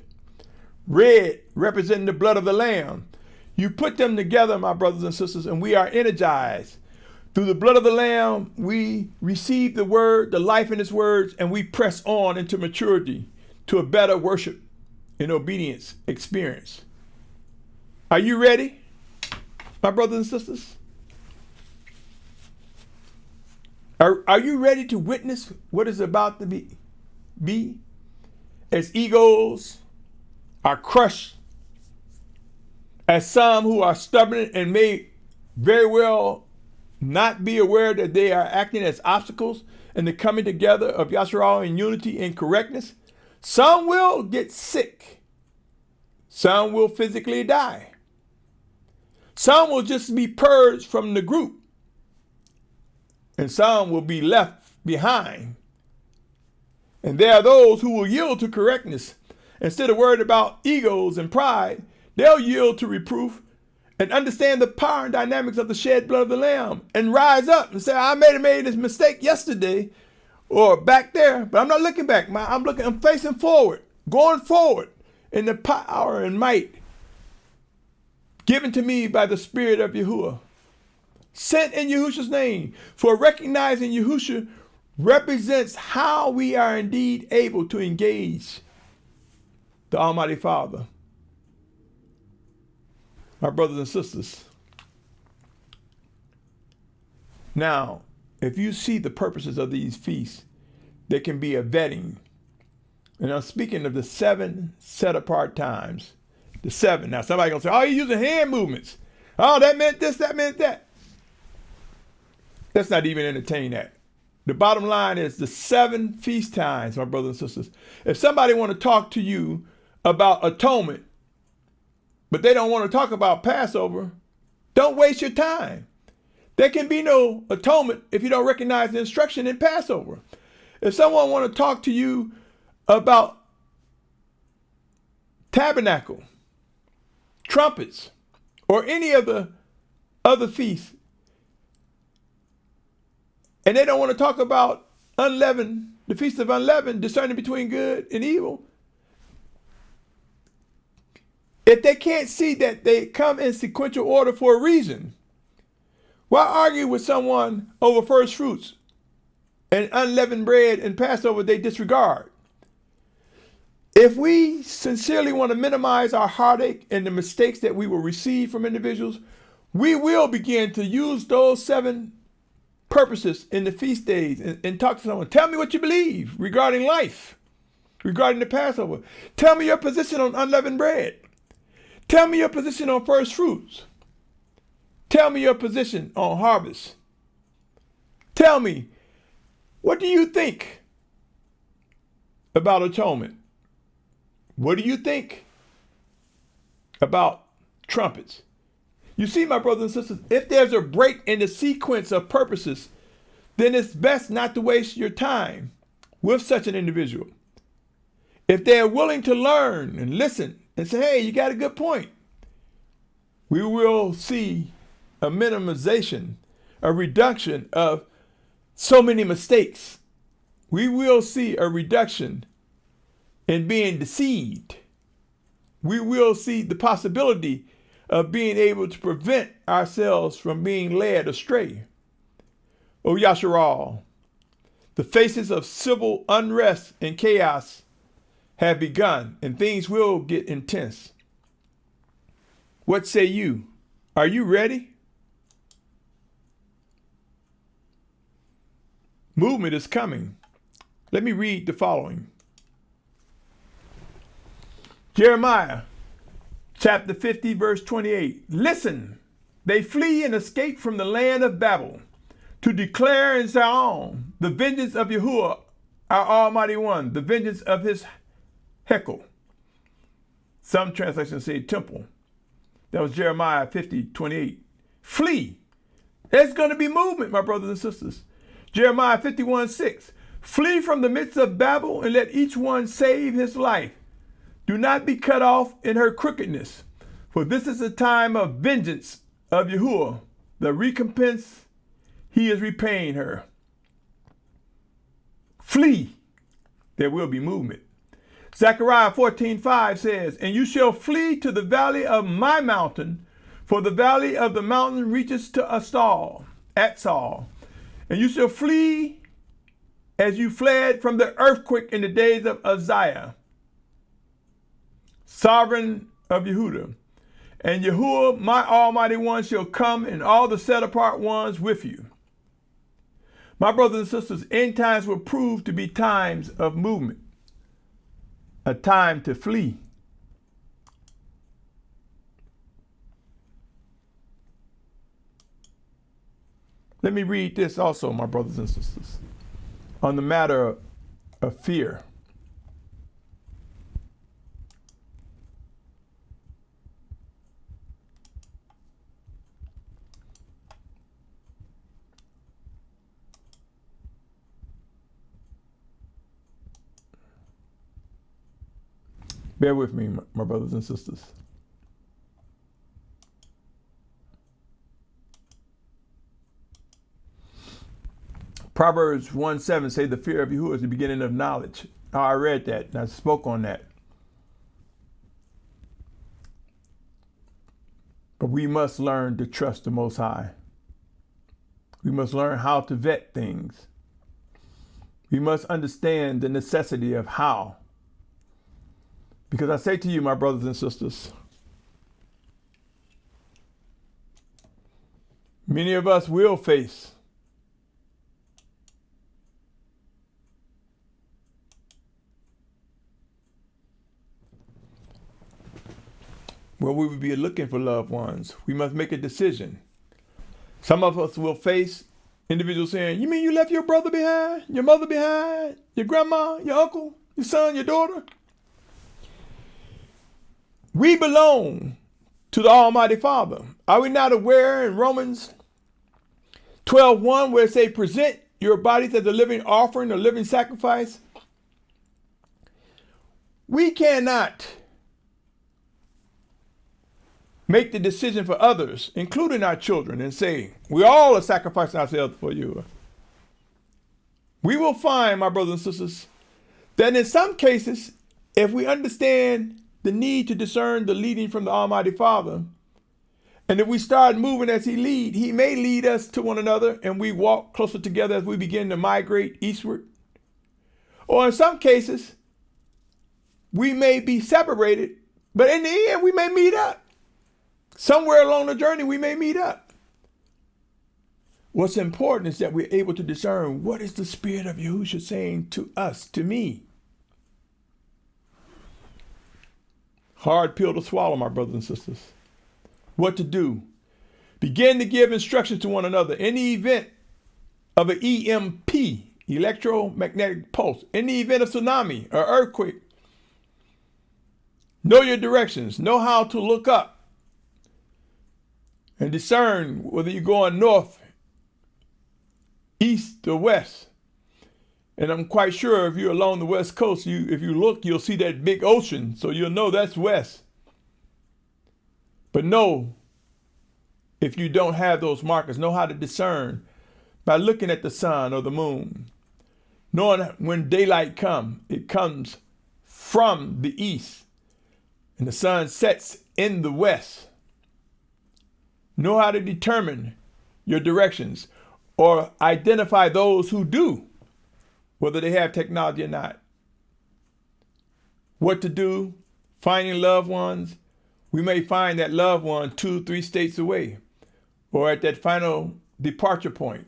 Red representing the blood of the Lamb. You put them together, my brothers and sisters, and we are energized. Through the blood of the Lamb, we receive the Word, the life in His words, and we press on into maturity to a better worship and obedience experience. Are you ready, my brothers and sisters? Are you ready to witness what is about to be? As egos are crushed, as some who are stubborn and may very well not be aware that they are acting as obstacles in the coming together of Yashar'al in unity and correctness. Some will get sick Some will physically die. Some will just be purged from the group. And some will be left behind. And there are those who will yield to correctness. Instead of worried about egos and pride, they'll yield to reproof and understand the power and dynamics of the shed blood of the Lamb and rise up and say, I made this mistake yesterday or back there, but I'm not looking back. I'm facing forward, going forward in the power and might given to me by the Spirit of Yahuah, sent in Yahusha's name. For recognizing Yahusha represents how we are indeed able to engage the Almighty Father. My brothers and sisters, now, if you see the purposes of these feasts, there can be a vetting. And I'm speaking of the 7 set-apart times. The 7. Now, somebody going to say, oh, you're using hand movements. Oh, that meant this, that meant that. Let's not even entertain that. The bottom line is the 7 feast times, my brothers and sisters. If somebody want to talk to you about atonement, but they don't want to talk about Passover, don't waste your time. There can be no atonement if you don't recognize the instruction in Passover. If someone want to talk to you about tabernacle, trumpets, or any of the other feasts, and they don't want to talk about unleavened, the feast of unleavened, discerning between good and evil, if they can't see that they come in sequential order for a reason, why argue with someone over first fruits and unleavened bread and Passover they disregard? If we sincerely want to minimize our heartache and the mistakes that we will receive from individuals, we will begin to use those 7 purposes in the feast days and talk to someone. Tell me what you believe regarding life, regarding the Passover. Tell me your position on unleavened bread. Tell me your position on first fruits. Tell me your position on harvest. Tell me, what do you think about atonement? What do you think about trumpets? You see, my brothers and sisters, if there's a break in the sequence of purposes, then it's best not to waste your time with such an individual. If they're willing to learn and listen and say, hey, you got a good point, we will see a minimization, a reduction of so many mistakes. We will see a reduction in being deceived. We will see the possibility of being able to prevent ourselves from being led astray. O Yashar'al, the faces of civil unrest and chaos have begun, and things will get intense. What say you? Are you ready? Movement is coming. Let me read the following. Jeremiah chapter 50, verse 28. Listen, they flee and escape from the land of Babel to declare in Zion the vengeance of Yahuah, our Almighty One, the vengeance of his heckle. Some translations say temple. That was Jeremiah 50, 28. Flee. There's going to be movement, my brothers and sisters. Jeremiah 51, 6. Flee from the midst of Babel and let each one save his life. Do not be cut off in her crookedness, for this is a time of vengeance of Yahuah, the recompense he is repaying her. Flee. There will be movement. Zechariah 14:5 says, and you shall flee to the valley of my mountain, for the valley of the mountain reaches to Atsal, and you shall flee as you fled from the earthquake in the days of Uzziah, sovereign of Yehudah. And Yahuah, my Almighty One, shall come, and all the set-apart ones with you. My brothers and sisters, end times will prove to be times of movement, a time to flee. Let me read this also, my brothers and sisters, on the matter of fear. Bear with me, my brothers and sisters. Proverbs 1:7 say the fear of Yahuah is the beginning of knowledge. Oh, I read that and I spoke on that. But we must learn to trust the Most High. We must learn how to vet things. We must understand the necessity of how. Because I say to you, my brothers and sisters, many of us will face where we will be looking for loved ones. We must make a decision. Some of us will face individuals saying, you mean you left your brother behind, your mother behind, your grandma, your uncle, your son, your daughter? We belong to the Almighty Father. Are we not aware in Romans 12:1 where it says, present your bodies as a living offering, a living sacrifice? We cannot make the decision for others, including our children, and say, we all are sacrificing ourselves for you. We will find, my brothers and sisters, that in some cases, if we understand the need to discern the leading from the Almighty Father, and if we start moving as He leads, He may lead us to one another and we walk closer together as we begin to migrate eastward. Or in some cases, we may be separated, but in the end, we may meet up. Somewhere along the journey, we may meet up. What's important is that we're able to discern what is the Spirit of Yahusha saying to us, to me. Hard pill to swallow, my brothers and sisters. What to do? Begin to give instructions to one another in the event of an EMP, electromagnetic pulse, in the event of tsunami or earthquake. Know your directions. Know how to look up and discern whether you're going north, east, or west. And I'm quite sure if you're along the west coast, if you look, you'll see that big ocean, so you'll know that's west. But know, if you don't have those markers, know how to discern by looking at the sun or the moon. Knowing when daylight comes, it comes from the east, and the sun sets in the west. Know how to determine your directions or identify those who do, whether they have technology or not. What to do, finding loved ones. We may find that loved one 2-3 states away or at that final departure point.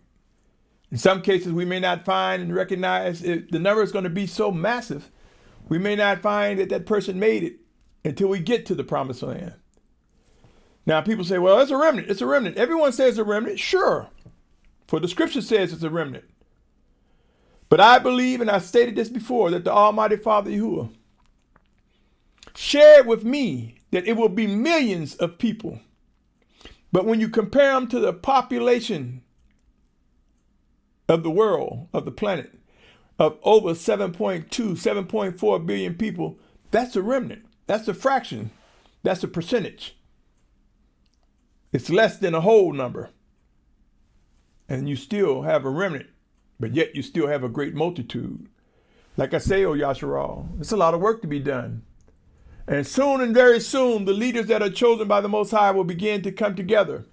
In some cases, we may not find and recognize it. The number is going to be so massive, we may not find that that person made it until we get to the promised land. Now, people say, well, it's a remnant. It's a remnant. Everyone says a remnant. Sure. For the scripture says it's a remnant. But I believe, and I stated this before, that the Almighty Father Yahuah shared with me that it will be millions of people. But when you compare them to the population of the world, of the planet, of over 7.2, 7.4 billion people, that's a remnant. That's a fraction. That's a percentage. It's less than a whole number. And you still have a remnant, but yet you still have a great multitude. Like I say, oh Yashar'al, it's a lot of work to be done. And soon and very soon, the leaders that are chosen by the Most High will begin to come together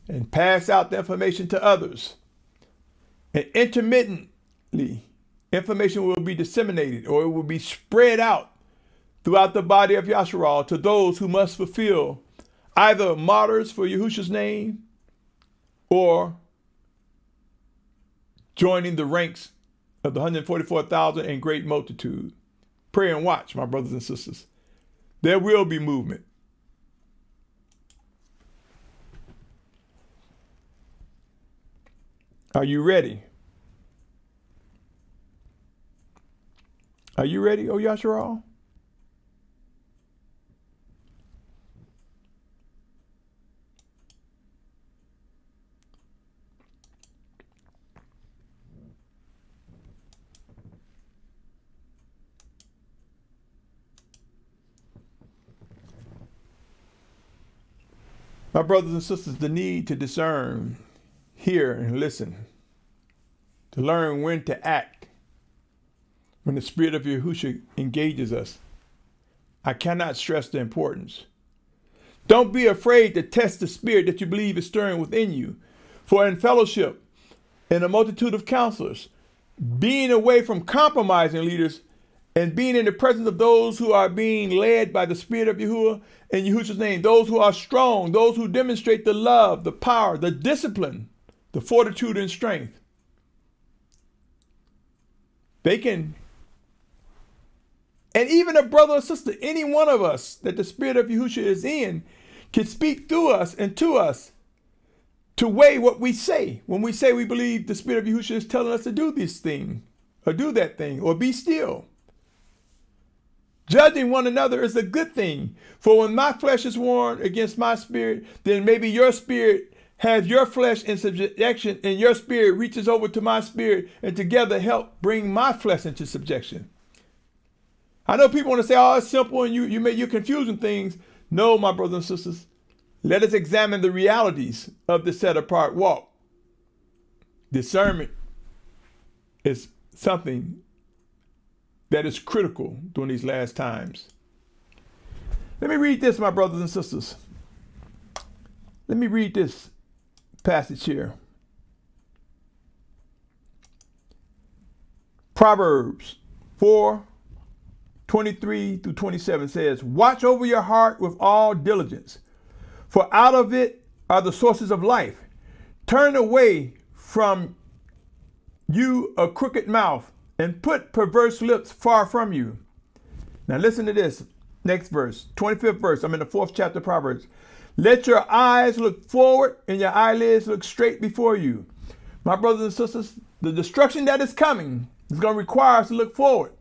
and pass out the information to others. And intermittently, information will be disseminated or it will be spread out throughout the body of Yashar'al to those who must fulfill either martyrs for Yahusha's name or joining the ranks of the 144,000 and great multitude. Pray and watch, my brothers and sisters. There will be movement. Are you ready? Are you ready, O Yashar'al? My brothers and sisters, the need to discern, hear, and listen, to learn when to act when the Spirit of Yahusha engages us. I cannot stress the importance. Don't be afraid to test the spirit that you believe is stirring within you. For in fellowship, in a multitude of counselors, being away from compromising leaders, and being in the presence of those who are being led by the Spirit of Yahuah in Yahusha's name, those who are strong, those who demonstrate the love, the power, the discipline, the fortitude and strength. They can, and even a brother or sister, any one of us that the Spirit of Yahusha is in, can speak through us and to us to weigh what we say. When we say we believe the Spirit of Yahusha is telling us to do this thing, or do that thing, or be still. Judging one another is a good thing. For when my flesh is warned against my spirit, then maybe your spirit has your flesh in subjection, and your spirit reaches over to my spirit, and together help bring my flesh into subjection. I know people want to say, oh, it's simple and you're confusing things. No, my brothers and sisters, let us examine the realities of the set apart walk. Discernment is something that is critical during these last times. Let me read this, my brothers and sisters. Let me read this passage here. Proverbs 4:23-27 says, watch over your heart with all diligence, for out of it are the sources of life. Turn away from you a crooked mouth, and put perverse lips far from you. Now listen to this next verse, 25th verse. I'm in the 4th chapter of Proverbs. Let your eyes look forward and your eyelids look straight before you. My brothers and sisters, the destruction that is coming is going to require us to look forward.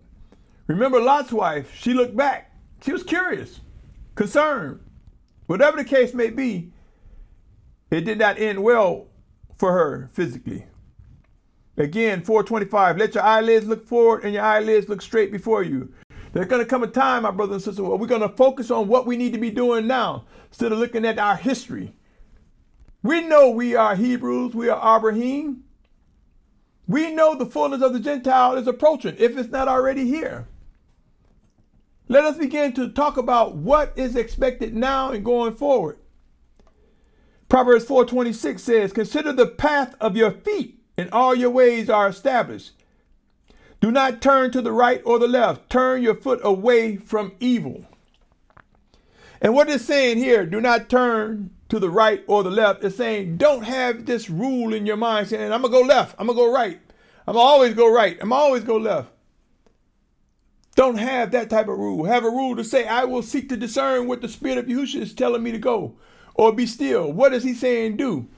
Remember Lot's wife, she looked back. She was curious, concerned. Whatever the case may be, it did not end well for her physically. Again, 4:25, let your eyelids look forward and your eyelids look straight before you. There's going to come a time, my brothers and sisters, where we're going to focus on what we need to be doing now instead of looking at our history. We know we are Hebrews, we are Abrahym. We know the fullness of the Gentile is approaching, if it's not already here. Let us begin to talk about what is expected now and going forward. Proverbs 4:26 says, consider the path of your feet, and all your ways are established. Do not turn to the right or the left. Turn your foot away from evil. And what it's saying here, do not turn to the right or the left. It's saying don't have this rule in your mind saying, I'm going to go left, I'm going to go right. I'm going to always go right, I'm going to always go left. Don't have that type of rule. Have a rule to say, I will seek to discern what the Spirit of Yahusha is telling me to go, or be still. What is he saying do?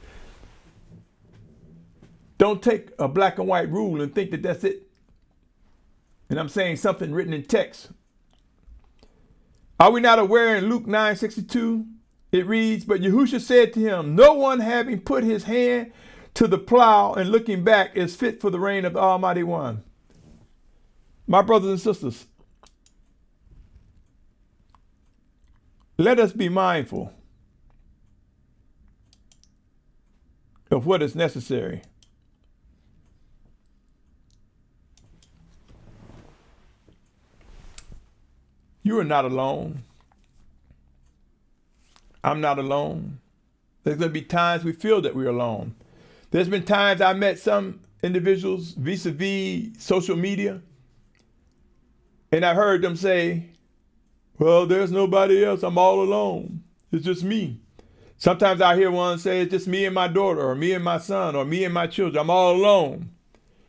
Don't take a black and white rule and think that that's it. And I'm saying something written in text. Are we not aware in Luke 9:62, it reads, but Yahusha said to him, no one having put his hand to the plow and looking back is fit for the reign of the Almighty One. My brothers and sisters, let us be mindful of what is necessary. You are not alone. I'm not alone. There's going to be times we feel that we're alone. There's been times I met some individuals vis-a-vis social media, and I heard them say, well, there's nobody else. I'm all alone. It's just me. Sometimes I hear one say, it's just me and my daughter, or me and my son, or me and my children. I'm all alone.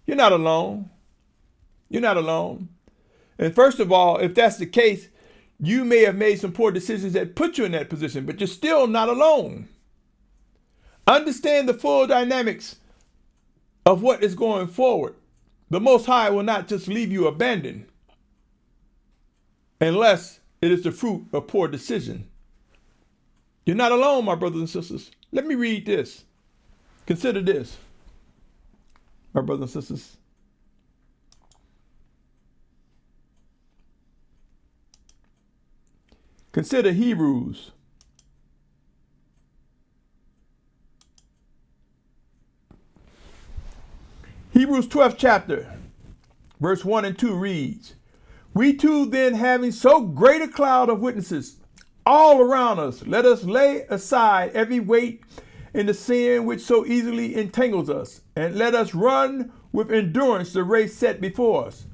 You're not alone. You're not alone. And first of all, if that's the case, you may have made some poor decisions that put you in that position, but you're still not alone. Understand the full dynamics of what is going forward. The Most High will not just leave you abandoned unless it is the fruit of poor decision. You're not alone, my brothers and sisters. Let me read this. Consider this, my brothers and sisters. Consider Hebrews Hebrews 12th chapter, verse 1 and 2 reads, "We too then, having so great a cloud of witnesses all around us, let us lay aside every weight and the sin which so easily entangles us, and let us run with endurance the race set before us."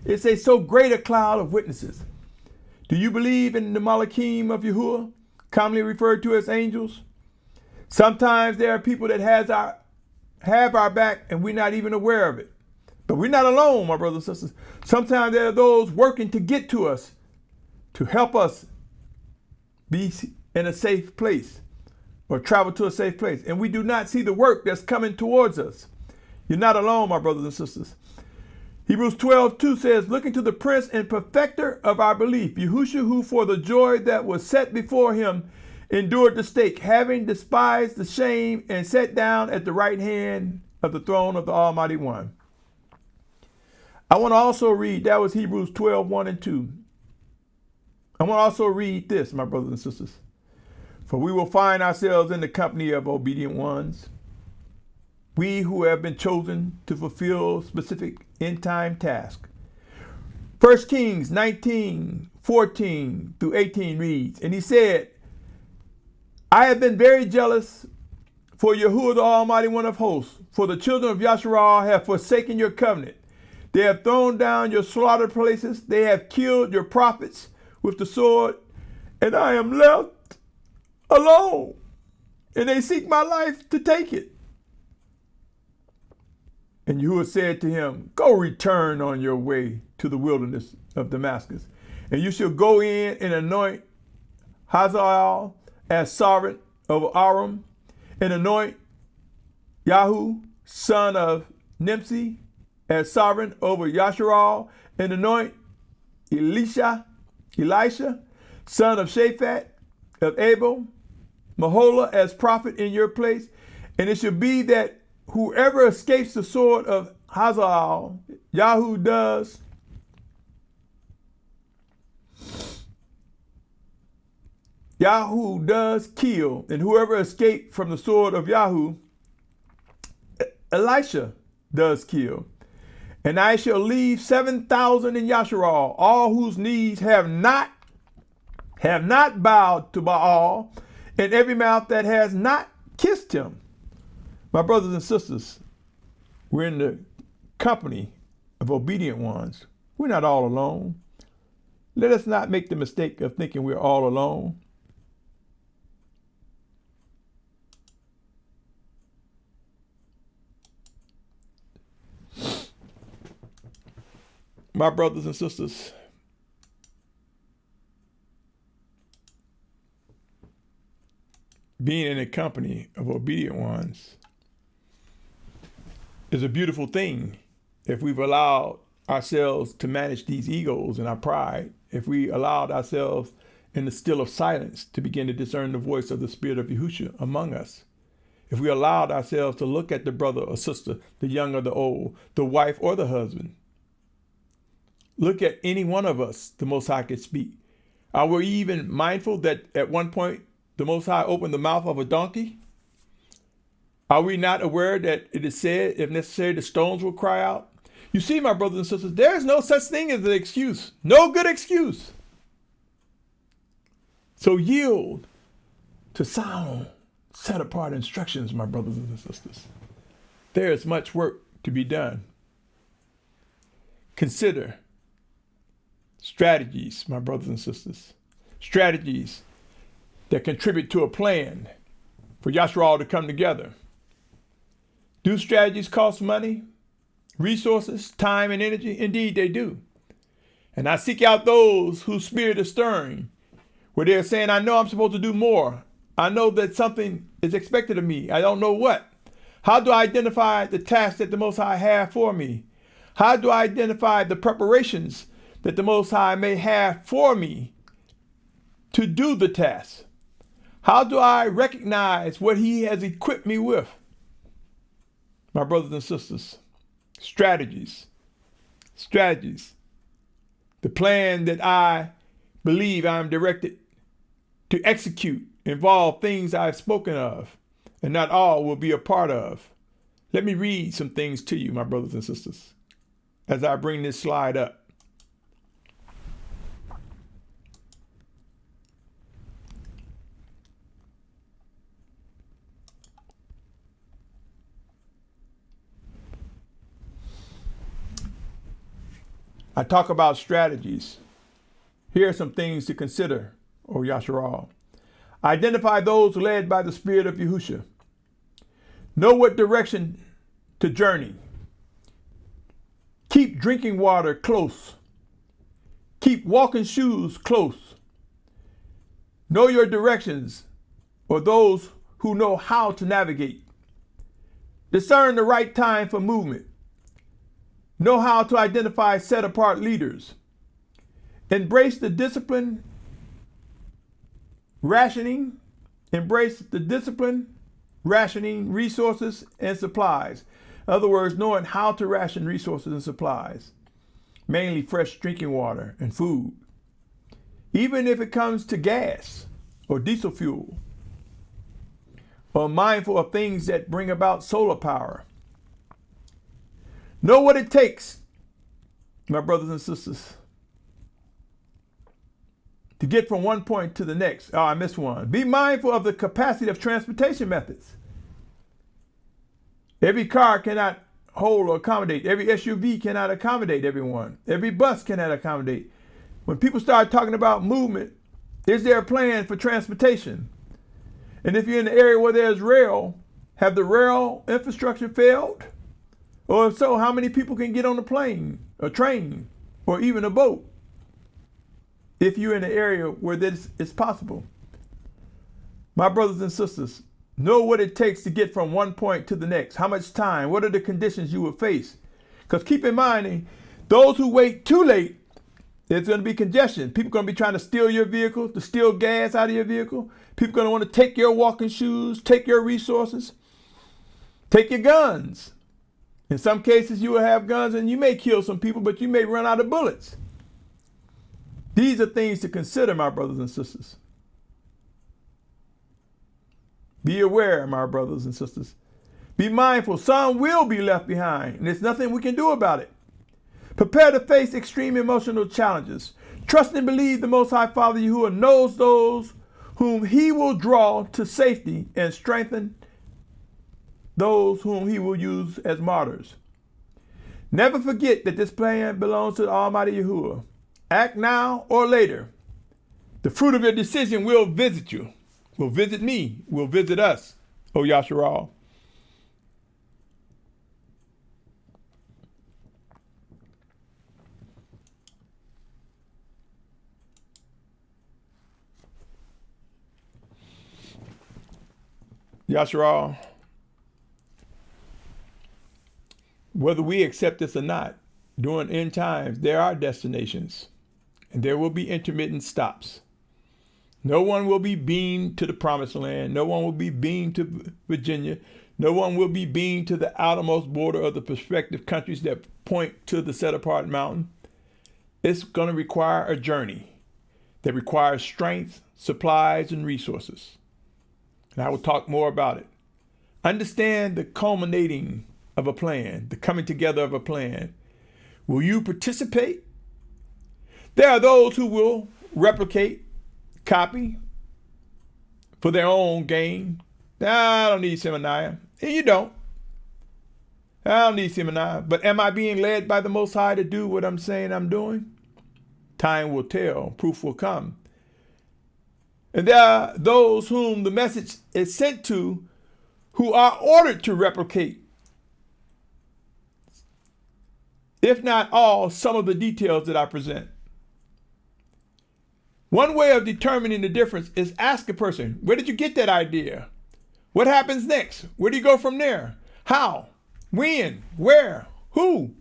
It's a so great a cloud of witnesses. Do you believe in the Malachim of Yahuah, commonly referred to as angels? Sometimes there are people that have our back and we're not even aware of it. But we're not alone, my brothers and sisters. Sometimes there are those working to get to us, to help us be in a safe place or travel to a safe place. And we do not see the work that's coming towards us. You're not alone, my brothers and sisters. Hebrews 12:2 says, "Looking to the Prince and Perfecter of our belief, Yahusha, who for the joy that was set before him endured the stake, having despised the shame, and sat down at the right hand of the throne of the Almighty One." I want to also read, that was Hebrews 12:1 and 2. I want to also read this, my brothers and sisters. "For we will find ourselves in the company of obedient ones, we who have been chosen to fulfill specific end-time tasks." 1 Kings 19:14 through 18 reads, "And he said, I have been very jealous for Yahuah, the Almighty One of hosts, for the children of Yashar'al have forsaken your covenant. They have thrown down your slaughtered places. They have killed your prophets with the sword, and I am left alone, and they seek my life to take it." And Yahuah said to him, "Go return on your way to the wilderness of Damascus, and you shall go in and anoint Yahusha as sovereign over Aram, and anoint Yahu, son of Nimsi, as sovereign over Yashar'al, and anoint Elisha, son of Shaphat of Abel, Mahola, as prophet in your place. And it shall be that whoever escapes the sword of Hazael, Yahu does kill, and whoever escaped from the sword of Yahu, Elisha does kill. And I shall leave 7,000 in Yashar'al, all whose knees have not bowed to Baal, and every mouth that has not kissed him." My brothers and sisters, we're in the company of obedient ones. We're not all alone. Let us not make the mistake of thinking we're all alone. My brothers and sisters, being in a company of obedient ones is a beautiful thing if we've allowed ourselves to manage these egos and our pride, if we allowed ourselves in the still of silence to begin to discern the voice of the Spirit of Yahusha among us, if we allowed ourselves to look at the brother or sister, the young or the old, the wife or the husband, look at any one of us the Most High could speak. Are we even mindful that at one point the Most High opened the mouth of a donkey? Are we not aware that it is said, if necessary, the stones will cry out? You see, my brothers and sisters, there is no such thing as an excuse. No good excuse. So yield to sound, set apart instructions, my brothers and sisters. There is much work to be done. Consider strategies, my brothers and sisters. Strategies that contribute to a plan for Yashar'al to come together. Do strategies cost money, resources, time, and energy? Indeed, they do. And I seek out those whose spirit is stirring, where they're saying, I know I'm supposed to do more. I know that something is expected of me. I don't know what. How do I identify the tasks that the Most High have for me? How do I identify the preparations that the Most High may have for me to do the task? How do I recognize what He has equipped me with? My brothers and sisters, strategies. The plan that I believe I'm directed to execute involve things I've spoken of, and not all will be a part of. Let me read some things to you, my brothers and sisters, as I bring this slide up. I talk about strategies. Here are some things to consider, O Yashar'al. Identify those led by the Spirit of Yahusha. Know what direction to journey. Keep drinking water close. Keep walking shoes close. Know your directions, or those who know how to navigate. Discern the right time for movement. Know how to identify set-apart leaders. Embrace the discipline rationing. Embrace the discipline rationing resources and supplies. In other words, knowing how to ration resources and supplies, mainly fresh drinking water and food. Even if it comes to gas or diesel fuel, or mindful of things that bring about solar power. Know what it takes, my brothers and sisters, to get from one point to the next. Oh, I missed one. Be mindful of the capacity of transportation methods. Every car cannot hold or accommodate. Every SUV cannot accommodate everyone. Every bus cannot accommodate. When people start talking about movement, is there a plan for transportation? And if you're in an area where there's rail, have the rail infrastructure failed? Or if so, how many people can get on a plane, a train, or even a boat? If you're in an area where this is possible. My brothers and sisters, know what it takes to get from one point to the next. How much time? What are the conditions you will face? Because keep in mind, those who wait too late, there's going to be congestion. People are going to be trying to steal your vehicle, to steal gas out of your vehicle. People are going to want to take your walking shoes, take your resources, take your guns. In some cases, you will have guns and you may kill some people, but you may run out of bullets. These are things to consider, my brothers and sisters. Be aware, my brothers and sisters. Be mindful. Some will be left behind, and there's nothing we can do about it. Prepare to face extreme emotional challenges. Trust and believe the Most High Father Yahuah knows those whom he will draw to safety and strengthen those whom he will use as martyrs. Never forget that this plan belongs to the Almighty Yahuah. Act now or later. The fruit of your decision will visit you, will visit me, will visit us, O Yashar'al. Yashar'al, whether we accept this or not, during end times, there are destinations, and there will be intermittent stops. No one will be beamed to the promised land. No one will be beamed to Virginia. No one will be beamed to the outermost border of the prospective countries that point to the set-apart mountain. It's going to require a journey that requires strength, supplies, and resources. And I will talk more about it. Understand the culminating of a plan, the coming together of a plan. Will you participate? There are those who will replicate, copy for their own gain. I don't need Symmanayah. And you don't. I don't need Symmanayah. But am I being led by the Most High to do what I'm saying I'm doing? Time will tell. Proof will come. And there are those whom the message is sent to who are ordered to replicate, if not all, some of the details that I present. One way of determining the difference is ask a person, where did you get that idea? What happens next? Where do you go from there? How? When? Where? Who?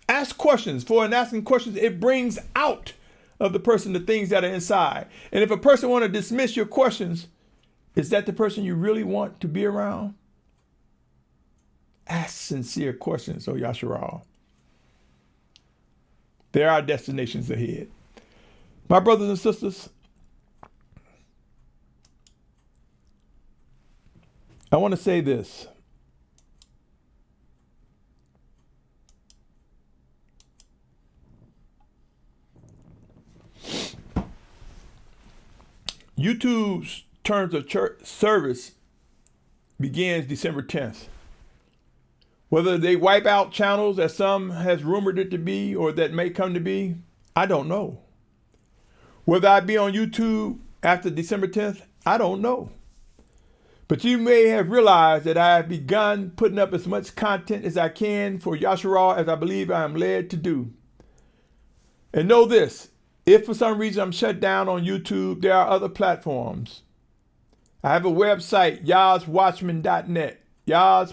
Ask questions. For in asking questions, it brings out of the person the things that are inside. And if a person want to dismiss your questions, is that the person you really want to be around? Ask sincere questions, O Yashar'al. There are destinations ahead. My brothers and sisters, I want to say this. YouTube's terms of service begins December 10th. Whether they wipe out channels, as some has rumored it to be, or that may come to be, I don't know. Whether I be on YouTube after December 10th, I don't know. But you may have realized that I have begun putting up as much content as I can for Yashar'al as I believe I am led to do. And know this, if for some reason I'm shut down on YouTube, there are other platforms. I have a website, Watchman.net,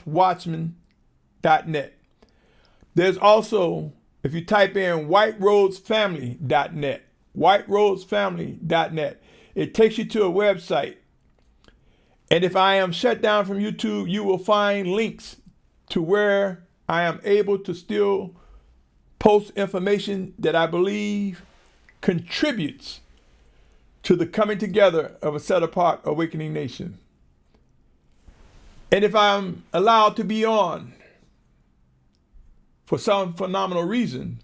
Watchman.net. There's also, if you type in whiteroadsfamily.net, whiteroadsfamily.net, it takes you to a website. And if I am shut down from YouTube, you will find links to where I am able to still post information that I believe contributes to the coming together of a set-apart awakening nation. And if I'm allowed to be on for some phenomenal reason,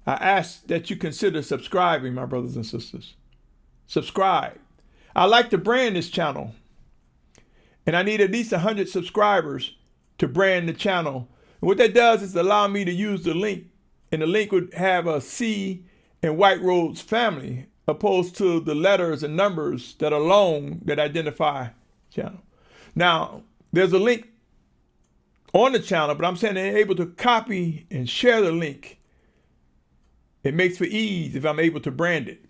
I ask that you consider subscribing, my brothers and sisters. Subscribe. I like to brand this channel, and I need at least 100 subscribers to brand the channel. And what that does is allow me to use the link, and the link would have a C in White Roads Family, opposed to the letters and numbers that are long that identify channel. Now, there's a link on the channel, but I'm saying they're able to copy and share the link. It makes for ease if I'm able to brand it.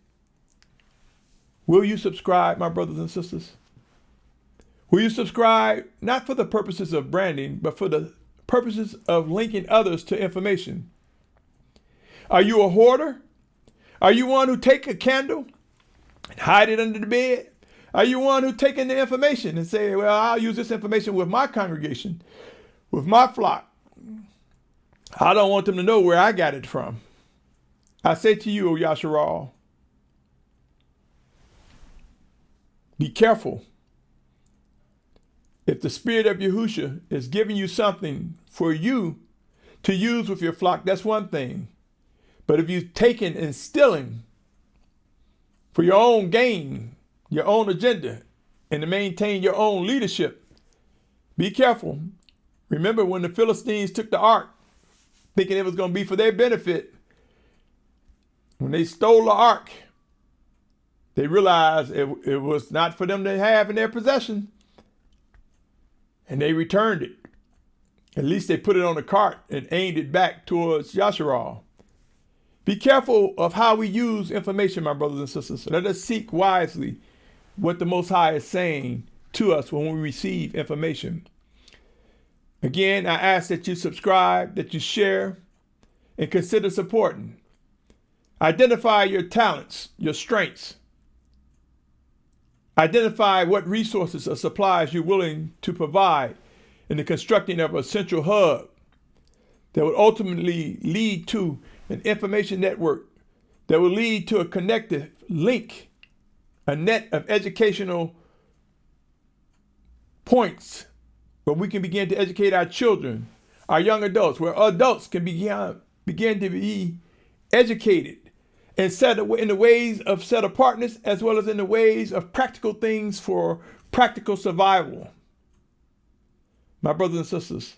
Will you subscribe, my brothers and sisters? Will you subscribe not for the purposes of branding, but for the purposes of linking others to information? Are you a hoarder? Are you one who take a candle and hide it under the bed? Are you one who take in the information and say, well, I'll use this information with my congregation, with my flock? I don't want them to know where I got it from. I say to you, O Yashar'al, be careful. If the Spirit of Yahusha is giving you something for you to use with your flock, that's one thing. But if you've taken and stealing for your own gain, your own agenda, and to maintain your own leadership, be careful. Remember when the Philistines took the ark, thinking it was going to be for their benefit, when they stole the ark, they realized it was not for them to have in their possession, and they returned it. At least they put it on a cart and aimed it back towards Yashar'al. Be careful of how we use information, my brothers and sisters. Let us seek wisely what the Most High is saying to us when we receive information. Again, I ask that you subscribe, that you share, and consider supporting. Identify your talents, your strengths. Identify what resources or supplies you're willing to provide in the constructing of a central hub that would ultimately lead to an information network that will lead to a connective link, a net of educational points where we can begin to educate our children, our young adults, where adults can begin to be educated and set in the ways of set apartness as well as in the ways of practical things for practical survival. My brothers and sisters,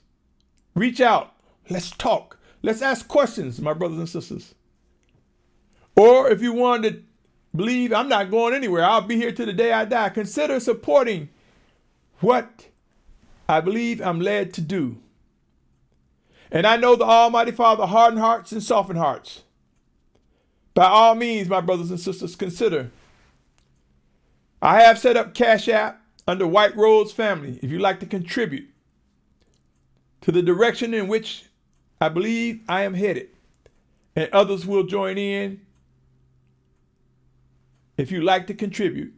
reach out. Let's talk. Let's ask questions, my brothers and sisters. Or if you want to believe I'm not going anywhere, I'll be here till the day I die, consider supporting what I believe I'm led to do. And I know the Almighty Father harden hearts and soften hearts. By all means, my brothers and sisters, consider. I have set up Cash App under White Roads Family if you'd like to contribute to the direction in which I believe I am headed, and others will join in. If you like to contribute,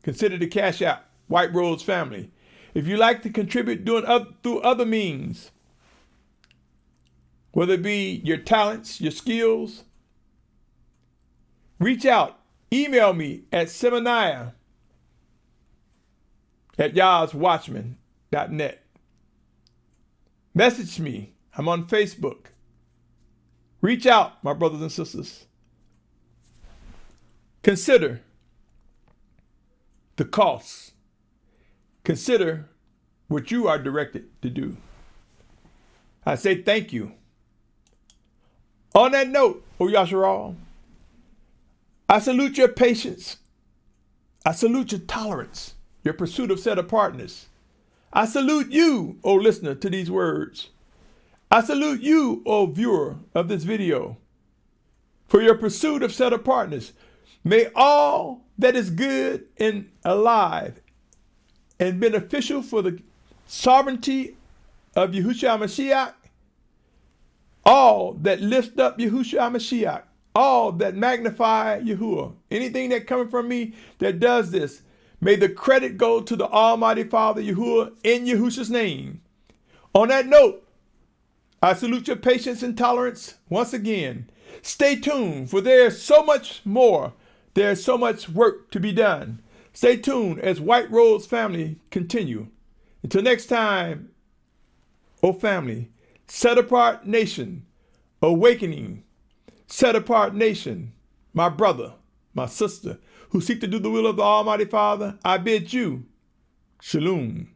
consider the Cash App, White Roads Family. If you like to contribute through other means, whether it be your talents, your skills, reach out. Email me at Symmanayah at Watchman.net. Message me. I'm on Facebook. Reach out, my brothers and sisters. Consider. the cost. Consider what you are directed to do. I say thank you. On that note, O Yashar'al, I salute your patience. I salute your tolerance, your pursuit of set apartness. I salute you, O listener, to these words. I salute you, O viewer of this video, for your pursuit of set apartness. May all that is good and alive and beneficial for the sovereignty of Yahusha Mashyach, all that lift up Yahusha Mashyach, all that magnify Yahuah, anything that coming from me that does this, may the credit go to the Almighty Father Yahuah in Yahusha's name. On that note, I salute your patience and tolerance once again. Stay tuned, for there's so much more. There's so much work to be done. Stay tuned as White Rose family continue. Until next time, O family, set apart nation, awakening, set apart nation, my brother, my sister, who seek to do the will of the Almighty Father, I bid you, Shalum.